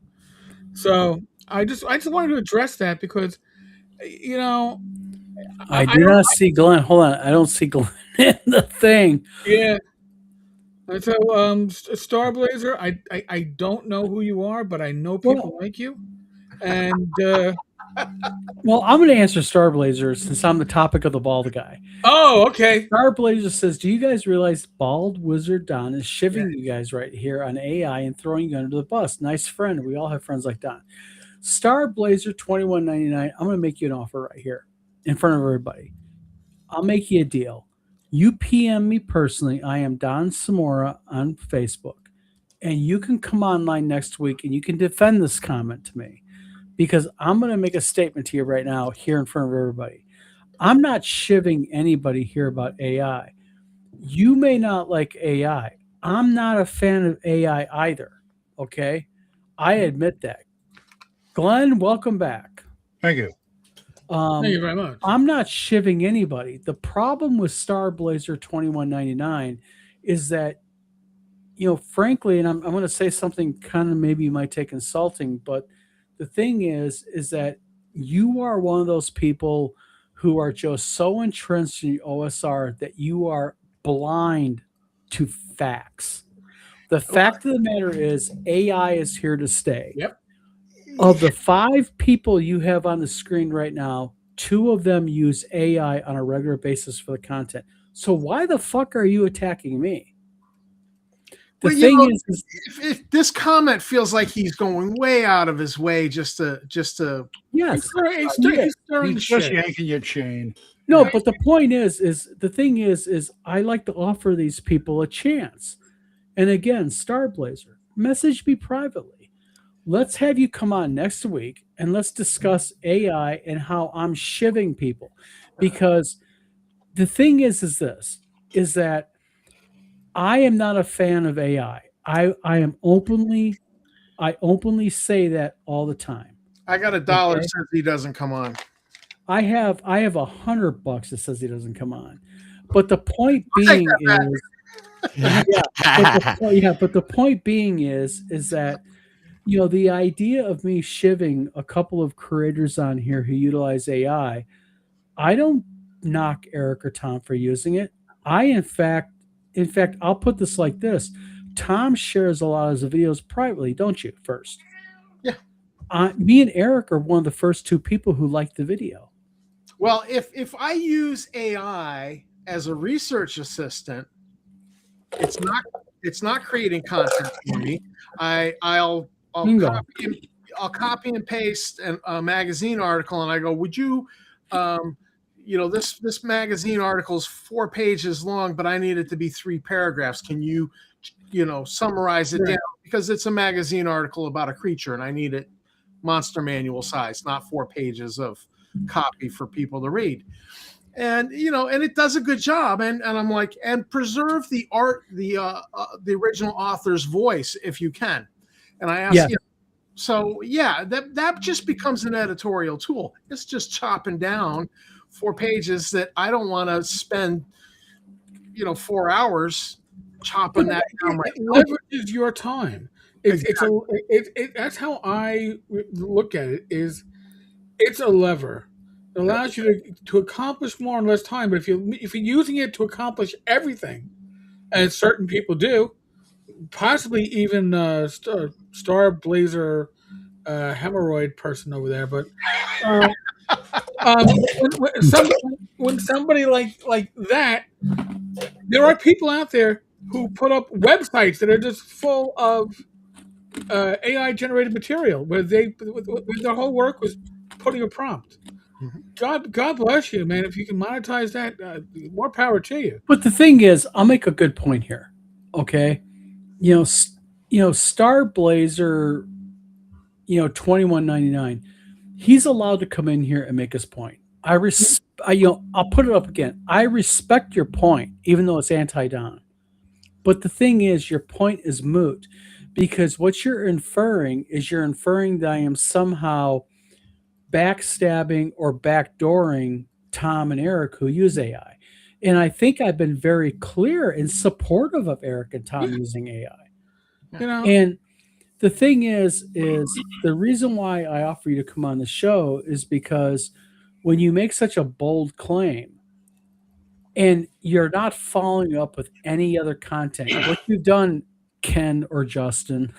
So I just wanted to address that because, you know,
I do not see Glenn. Hold on. I don't see Glenn in the thing.
Yeah. And so, Starblazer, I don't know who you are, but I know people like you. And
well, I'm going to answer Starblazer since I'm the topic of the bald guy.
Oh, okay.
Starblazer says, "Do you guys realize Bald Wizard Don is shivving you guys right here on AI and throwing you under the bus? Nice friend. We all have friends like Don." Starblazer 21.99. I'm going to make you an offer right here in front of everybody. I'll make you a deal. You PM me personally. I am Don Samora on Facebook, and you can come online next week and you can defend this comment to me. Because I'm going to make a statement to you right now here in front of everybody. I'm not shivving anybody here about AI. You may not like AI. I'm not a fan of AI either. Okay? I admit that. Glenn, welcome back.
Thank you.
Thank you very much.
I'm not shivving anybody. The problem with Starblazer 21.99 is that, you know, frankly, and I'm going to say something kind of maybe you might take insulting, but the thing is that you are one of those people who are just so entrenched in OSR that you are blind to facts. The fact of the matter is AI is here to stay.
Yep.
Of the 5 people you have on the screen right now, 2 of them use AI on a regular basis for the content. So why the fuck are you attacking me? The thing is
if this comment feels like he's going way out of his way just to
yes,
He's stirring
He's just
shit.
yanking your chain.
no, but the point is the thing is I like to offer these people a chance. And again, Starblazer, message me privately. Let's have you come on next week and let's discuss AI and how I'm shivving people. Because the thing is that I am not a fan of AI. I openly say that all the time.
I got $1 that says he doesn't come on.
I have $100 that says he doesn't come on. But the point being but the point being is that, you know, the idea of me shivving a couple of creators on here who utilize AI, I don't knock Eric or Tom for using it. In fact, I'll put this like this. Tom shares a lot of his videos privately, don't you, first?
Yeah.
Me and Eric are one of the first 2 people who liked the video.
Well, if I use AI as a research assistant, it's not creating content for me. I'll copy and paste a magazine article, and I go, would you you know, this magazine article is 4 pages long, but I need it to be 3 paragraphs. Can you, you know, summarize it down? Because it's a magazine article about a creature, and I need it monster manual size, not 4 pages of copy for people to read. And, you know, and it does a good job. And I'm like, and preserve the art, the original author's voice if you can. And I ask,
Yeah.
so yeah, that just becomes an editorial tool. It's just chopping down 4 pages that I don't want to spend, 4 hours chopping that down.
It leverages your time. That's how I look at it. It's a lever. It allows you to accomplish more in less time. But if you're using it to accomplish everything, as certain people do, possibly even Star Blazer hemorrhoid person over there, but when somebody like that, there are people out there who put up websites that are just full of AI generated material where their whole work was putting a prompt. God bless you, man. If you can monetize that, more power to you.
But the thing is, I'll make a good point here. Okay, Star Blazer, $21.99. He's allowed to come in here and make his point. I'll put it up again. I respect your point, even though it's anti-Don. But the thing is, your point is moot because what you're inferring that I am somehow backstabbing or backdooring Tom and Eric who use AI. And I think I've been very clear and supportive of Eric and Tom using AI. And the thing is the reason why I offer you to come on the show is because when you make such a bold claim and you're not following up with any other content, what you've done, Ken or Justin,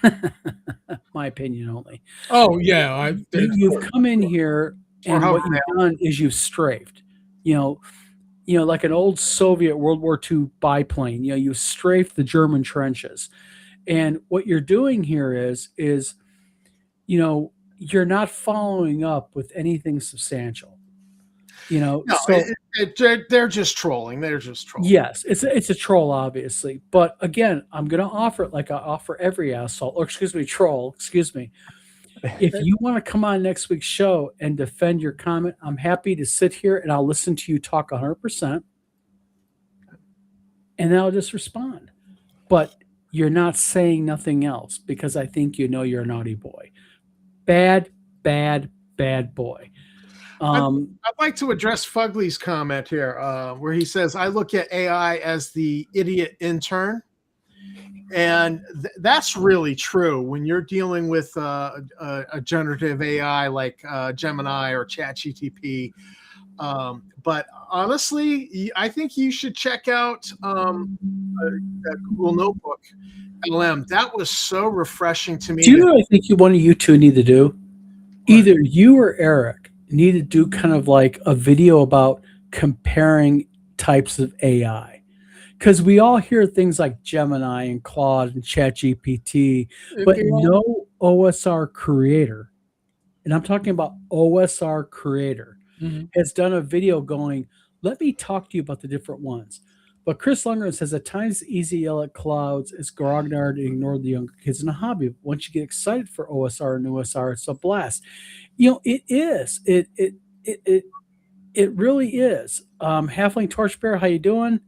my opinion only.
Oh yeah,
you've come in here and what you've done is you've strafed. Like an old Soviet World War II biplane. You strafed the German trenches, and what you're doing here is you're not following up with anything substantial.
They're just trolling. They're just trolling.
Yes, it's a troll, obviously. But again, I'm going to offer it like I offer every asshole, or troll. Excuse me. If you want to come on next week's show and defend your comment, I'm happy to sit here and I'll listen to you talk 100%, and then I'll just respond. But you're not saying nothing else because I think you're a naughty boy. Bad boy.
I'd like to address Fugly's comment here, where he says, I look at AI as the idiot intern. And that's really true when you're dealing with a generative AI like Gemini or ChatGPT. But honestly, I think you should check out that Google Notebook LM. That was so refreshing to me.
Do you know what I think one of you two need to do? Either you or Eric need to do kind of like a video about comparing types of AI. Because we all hear things like Gemini and Claude and ChatGPT, but no OSR creator, and I'm talking about OSR creator, has done a video going, let me talk to you about the different ones. But Chris Lundgren says, at times it's easy to yell at clouds, it's grognard and ignore the younger kids in a hobby. But once you get excited for OSR and OSR, it's a blast. It is. It really is. Halfling Torchbearer, how you doing?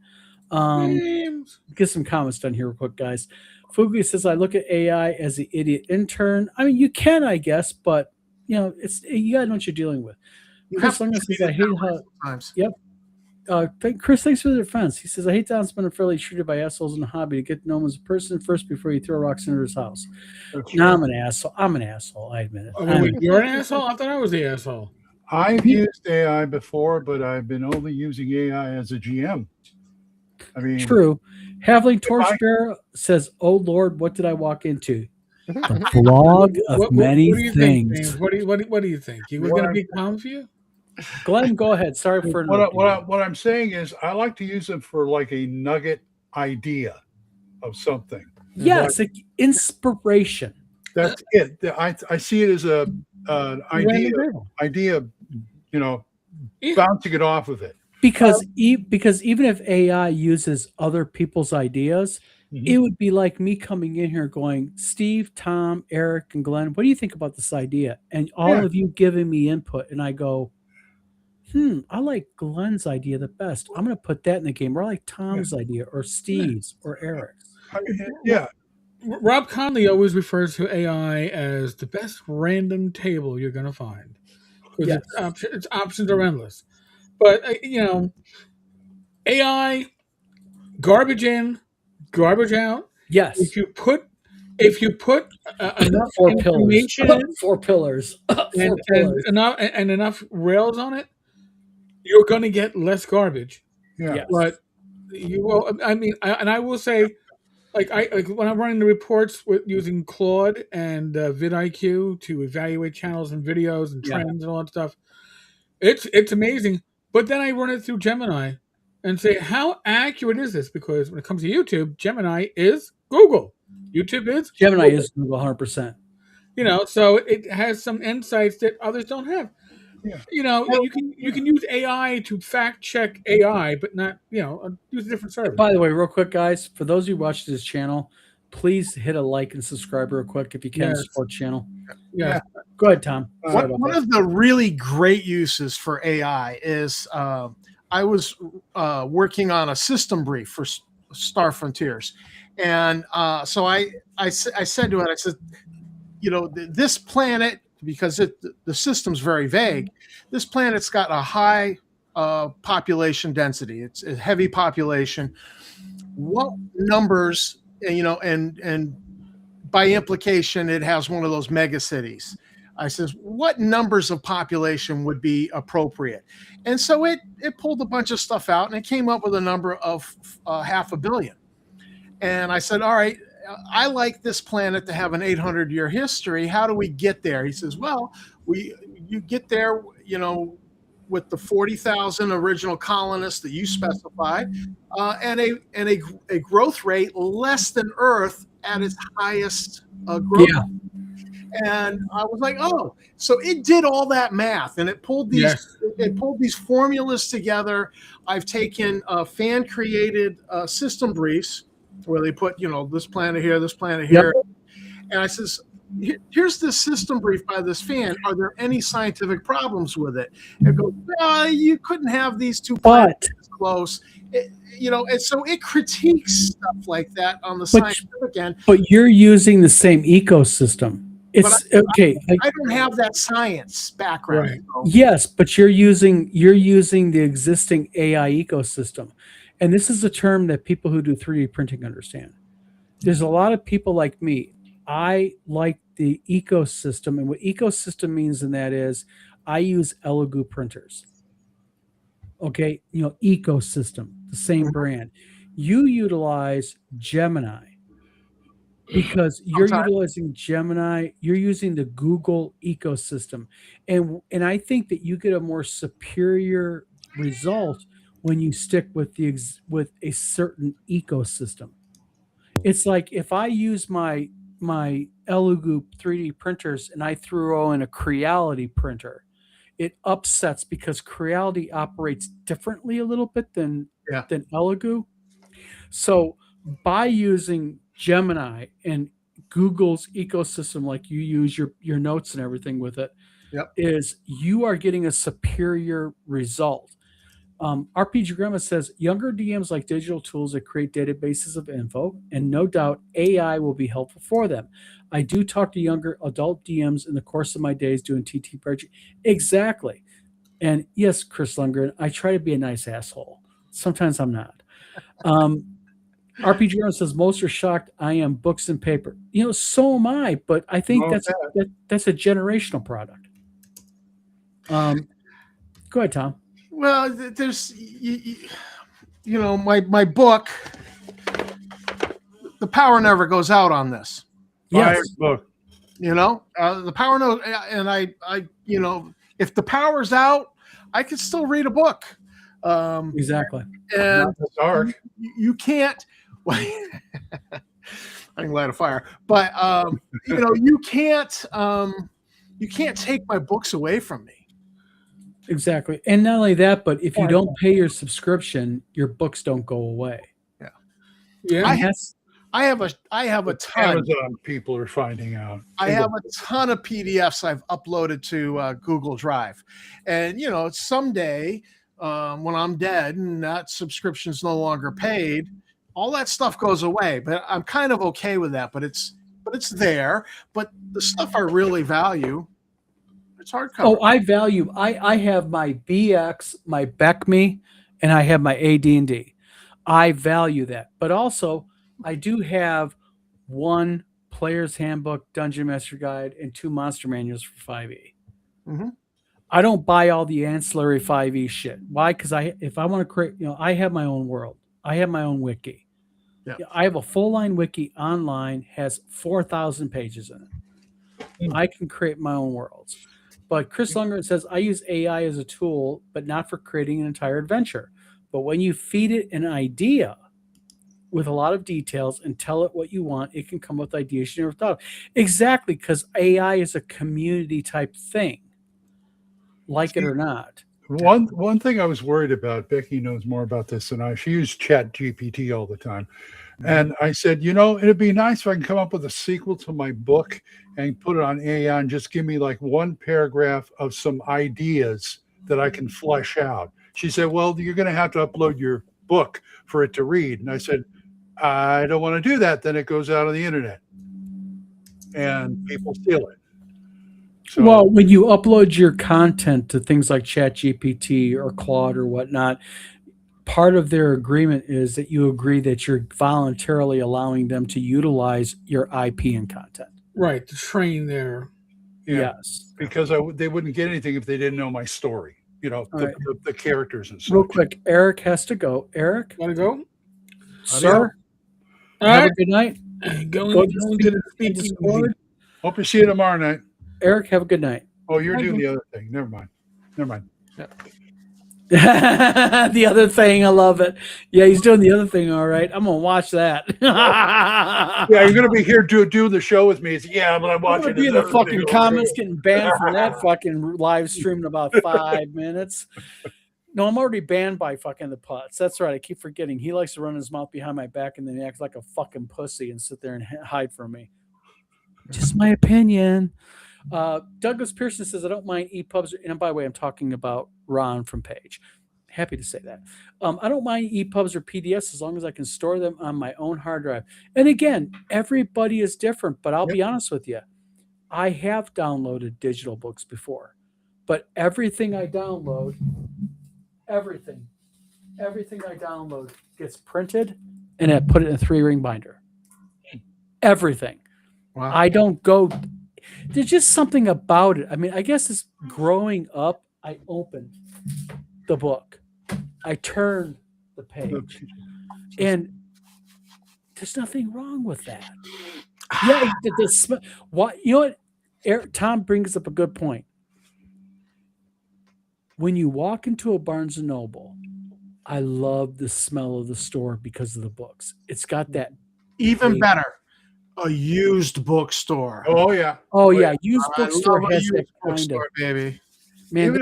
Get some comments done here real quick, guys. Fugly says, I look at AI as the idiot intern. I mean, you can, I guess, but it's you gotta know what you're dealing with. Chris Lundgren says, I hate how
times.
Yep. Chris, thanks for the defense. He says, I hate Don's been fairly treated by assholes in the hobby to get to know him as a person first before you throw rocks into his house. Now I'm an asshole. I admit it.
Wait, you're an asshole? I thought I was the asshole.
I've used AI before, but I've been only using AI as a GM. I mean,
true. Halfling Torchbearer says, oh Lord, what did I walk into? The vlog of many things.
What do you think? He was going to be calm for you?
Glenn, go ahead. Sorry for
what I'm saying is I like to use them for like a nugget idea of something.
Yes, like inspiration.
That's it. I see it as an idea, bouncing it off of it.
Because even if AI uses other people's ideas, it would be like me coming in here going, Steve, Tom, Eric, and Glenn, what do you think about this idea? And all of you giving me input, and I go, I like Glenn's idea the best. I'm going to put that in the game. Or I like Tom's idea, or Steve's, or Eric's.
Rob Conley always refers to AI as the best random table you're going to find because
Yes.
its options are endless. But AI, garbage in, garbage out.
Yes.
If you put enough
Four pillars.
information in
Four pillars. Four
and
pillars.
enough rails on it, you're going to get less garbage.
Yeah.
Yes.
But you will. I mean, I will say, like when I'm running the reports with using Claude and vidIQ to evaluate channels and videos and
Yeah.
trends and all that stuff, it's amazing. But then I run it through Gemini and say, how accurate is this? Because when it comes to YouTube, Gemini is Google. YouTube is
Gemini
Google.
is 100%.
So it has some insights that others don't have.
Yeah.
You can use AI to fact check AI, but not use a different service.
By the way, real quick, guys, for those of you watching this channel, please hit a like and subscribe real quick if you can
Yes.
support the channel.
Yeah.
Go ahead, Tom. Sorry about
One
that.
of the really great uses for AI is I was working on a system brief for Star Frontiers, and so I said to it, I said, this planet, because the system's very vague, this planet's got a high population density. It's a heavy population. What numbers, and by implication, it has one of those mega cities. I says, what numbers of population would be appropriate? And so it pulled a bunch of stuff out, and it came up with a number of 500 million. And I said, all right, I like this planet to have an 800-year history. How do we get there? He says, well, you get there, with the 40,000 original colonists that you specified, and a growth rate less than Earth at its highest growth.
Yeah.
And I was like, oh, so it did all that math, and it pulled these formulas together. I've taken fan created system briefs where they put, this planet here, and I says, here's this system brief by this fan. Are there any scientific problems with it? And it goes, well, you couldn't have these two planets this close. And so it critiques stuff like that on the scientific end.
But you're using the same ecosystem. It's okay.
I don't have that science background.
Right.
So.
Yes, but you're using the existing AI ecosystem. And this is a term that people who do 3D printing understand. There's a lot of people like me. I like the ecosystem, and what ecosystem means in that is I use Elegoo printers. Okay, ecosystem, the same brand. You utilize Gemini because you're utilizing Gemini. You're using the Google ecosystem, and I think that you get a more superior result when you stick with a certain ecosystem. It's like if I use my Elegoo 3D printers and I throw in a Creality printer, it upsets because Creality operates differently a little bit than Elegoo. So by using Gemini and Google's ecosystem, like you use your notes and everything with it, is you are getting a superior result. RPG Grandma says younger DMs like digital tools that create databases of info, and no doubt AI will be helpful for them. I do talk to younger adult DMs in the course of my days doing TT project. Exactly. And yes, Chris Lundgren, I try to be a nice asshole. Sometimes I'm not. RPG Grandma says most are shocked I am books and paper. So am I, but I think that's a generational product. Go ahead, Tom.
Well, there's, my book, the power never goes out on this.
Yes.
Book.
The power no, and I, if the power's out, I can still read a book.
Exactly.
And
Not the dark.
you can't. I can light a fire, but you can't take my books away from me.
Exactly. And not only that, but if you don't pay your subscription, your books don't go away.
Yeah.
I have a ton.
Amazon people are finding out.
I have a ton of PDFs I've uploaded to Google Drive, and someday when I'm dead and that subscription's no longer paid, all that stuff goes away. But I'm kind of okay with that. But it's there. But the stuff I really value, it's hardcover.
Oh, I have my BX, my BECME, and I have my AD&D. I value that. But also, I do have one player's handbook, Dungeon Master Guide, and 2 monster manuals for 5e.
Mhm.
I don't buy all the ancillary 5e shit. Why? Because if I want to create, I have my own world. I have my own wiki.
Yeah.
I have a full line wiki online, has 4,000 pages in it. I can create my own worlds. But Chris Lundgren says, I use AI as a tool, but not for creating an entire adventure. But when you feed it an idea with a lot of details and tell it what you want, it can come up with ideas you never thought of. Exactly, because AI is a community type thing, like it or not.
One thing I was worried about, Becky knows more about this than I. She used Chat GPT all the time. And I said, it'd be nice if I can come up with a sequel to my book and put it on AI and just give me like one paragraph of some ideas that I can flesh out. She said, well, you're going to have to upload your book for it to read. And I said, I don't want to do that. Then it goes out on the internet and people steal it. So,
Well, when you upload your content to things like ChatGPT or Claude or whatnot, part of their agreement is that you agree that you're voluntarily allowing them to utilize your IP and content.
Right, to train their.
yeah,
Yes.
because they wouldn't get anything if they didn't know my story,
right.
the characters and
Real
such.
quick, Eric has to go. Eric,
Want to go?
sir,
All
have
right.
a good night.
Going
Go
to the speaking
Discord.
Hope to see you tomorrow night.
Eric, have a good night.
Oh, you're
Thank
doing
you.
the other thing. Never mind.
The other thing, I love it. Yeah, he's doing the other thing. All right, I'm gonna watch that.
Yeah, you're gonna be here do the show with me. It's, yeah, but I'm
I'm
watching
gonna be in
this
the
other
fucking
thing.
comments getting banned from that fucking live stream in about 5 minutes. No, I'm already banned by fucking the putz. That's right. I keep forgetting. He likes to run his mouth behind my back and then he acts like a fucking pussy and sit there and hide from me. Just my opinion. Douglas Pearson says, I don't mind EPUBs. And by the way, I'm talking about Ron from Page. Happy to say that. I don't mind EPUBs or PDFs as long as I can store them on my own hard drive. And again, everybody is different, but I'll be honest with you. I have downloaded digital books before, but everything I download, everything I download gets printed and I put it in a 3-ring binder. Everything.
Wow.
I don't go. There's just something about it. I mean, I guess it's growing up. I open the book, I turn the page, and there's nothing wrong with that. Yeah, the smell. What what? Tom brings up a good point. When you walk into a Barnes and Noble, I love the smell of the store because of the books. It's got that.
Even better, a used bookstore.
Oh yeah.
Oh yeah, used
I
bookstore
love a
has
used
that kind of.
bookstore, baby.
Man,
Even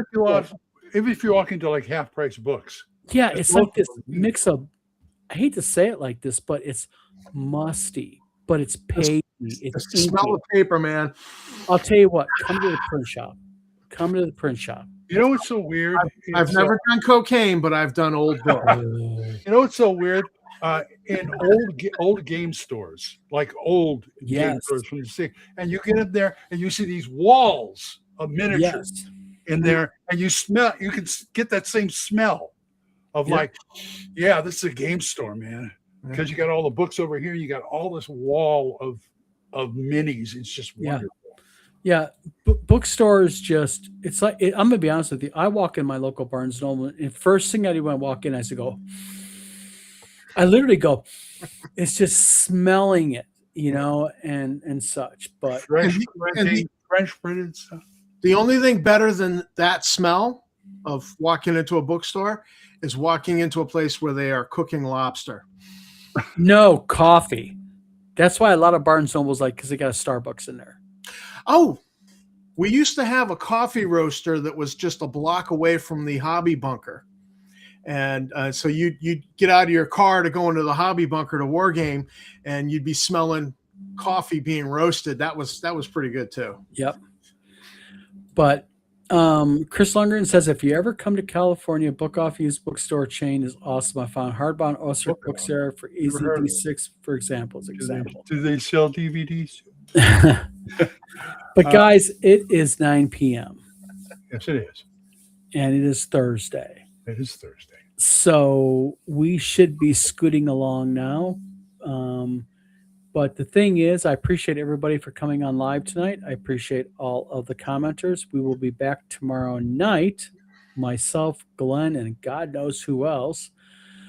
if you walk into like half price books.
yeah,
It's
it's like this
local.
mix of. I hate to say it like this, but it's musty, but it's pagey.
The
It's
smell
inky.
of paper, man.
I'll tell you what. Come to the print shop. Come to the print shop.
You know what's so weird?
I've
It's,
never done cocaine, but I've done old books.
you know what's so weird? In old game stores, like old game
Yes.
stores from the city, and you get in there and you see these walls of miniatures
Yes.
in there, and you can get that same smell of
Yeah.
like, yeah, this is a game store, man, because you got all the books over here, you got all this wall of minis. It's just
Yeah.
wonderful.
Yeah, bookstores just, it's like, I'm going to be honest with you. I walk in my local Barnes & Noble, and first thing I do when I walk in, I say, I literally go, it's just smelling it, and such. But
French
and
printing, French printed stuff.
The only thing better than that smell of walking into a bookstore is walking into a place where they are cooking lobster.
no coffee. That's why a lot of Barnes & Nobles because they got a Starbucks in there.
Oh, we used to have a coffee roaster that was just a block away from the hobby bunker. And so you'd get out of your car to go into the hobby bunker to war game, and you'd be smelling coffee being roasted. That was pretty good too.
Yep. But Chris Lundgren says, if you ever come to California, Book Off used bookstore chain is awesome. I found hardbound Oster
Book
books
Off.
there for
Never heard of
EZD6, for example.
Do they sell DVDs?
But guys, it is 9 p.m.
Yes, it is.
and it is Thursday.
It is Thursday.
So we should be scooting along now. But the thing is, I appreciate everybody for coming on live tonight. I appreciate all of the commenters. We will be back tomorrow night. Myself, Glenn, and God knows who else.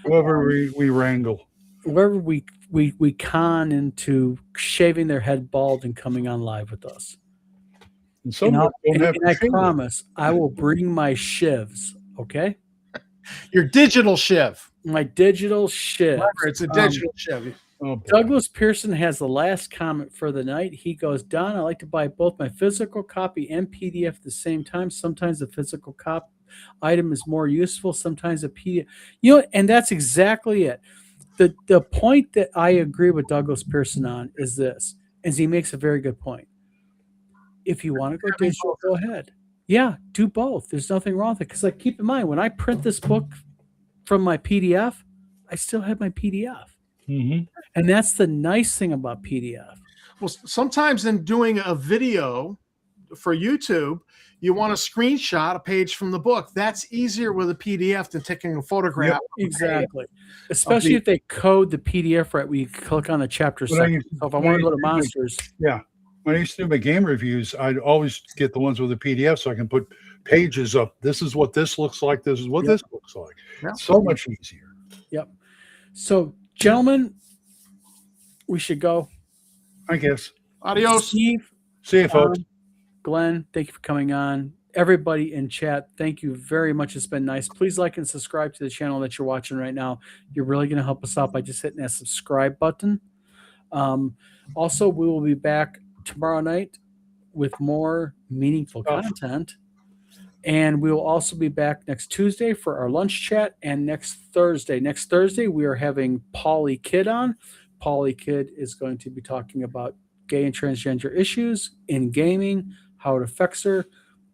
Whoever we wrangle.
Whoever we con into shaving their head bald and coming on live with us.
And some
And,
of them don't have
and I
to shave it.
promise I will bring my shivs, okay?
Your digital shiv.
My digital shivs.
Remember, it's a digital shiv.
Oh, boy.
Douglas Pearson has the last comment for the night. He goes, Don, I like to buy both my physical copy and PDF at the same time. Sometimes the physical item is more useful. Sometimes a PDF. And that's exactly it. The point that I agree with Douglas Pearson on is this, as he makes a very good point. If you want to go digital, go ahead. Yeah, do both. There's nothing wrong with it. Because keep in mind, when I print this book from my PDF, I still have my PDF.
Mm-hmm.
And that's the nice thing about PDF.
Well, sometimes in doing a video for YouTube, you want to screenshot a page from the book. That's easier with a PDF than taking a photograph.
Exactly. Especially if they code the PDF right where you click on the chapter section. So if I want to go to monsters.
Yeah. When I used to do my game reviews, I'd always get the ones with the PDF so I can put pages up. This is what this looks like. This is what this looks like.
Yeah.
So much easier.
Yep. So, gentlemen, we should go.
I guess.
Adios.
Steve,
See you, folks.
Glenn, thank you for coming on. Everybody in chat, thank you very much. It's been nice. Please like and subscribe to the channel that you're watching right now. You're really going to help us out by just hitting that subscribe button. Also, we will be back tomorrow night with more meaningful content. And we will also be back next Tuesday for our lunch chat and next Thursday. Next Thursday, we are having Polly Kidd on. Polly Kidd is going to be talking about gay and transgender issues in gaming, how it affects her,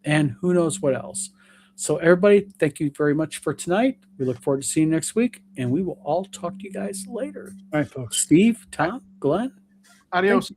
and who knows what else. So everybody, thank you very much for tonight. We look forward to seeing you next week, and we will all talk to you guys later.
All right, folks.
Steve, Tom, Glenn.
Adios.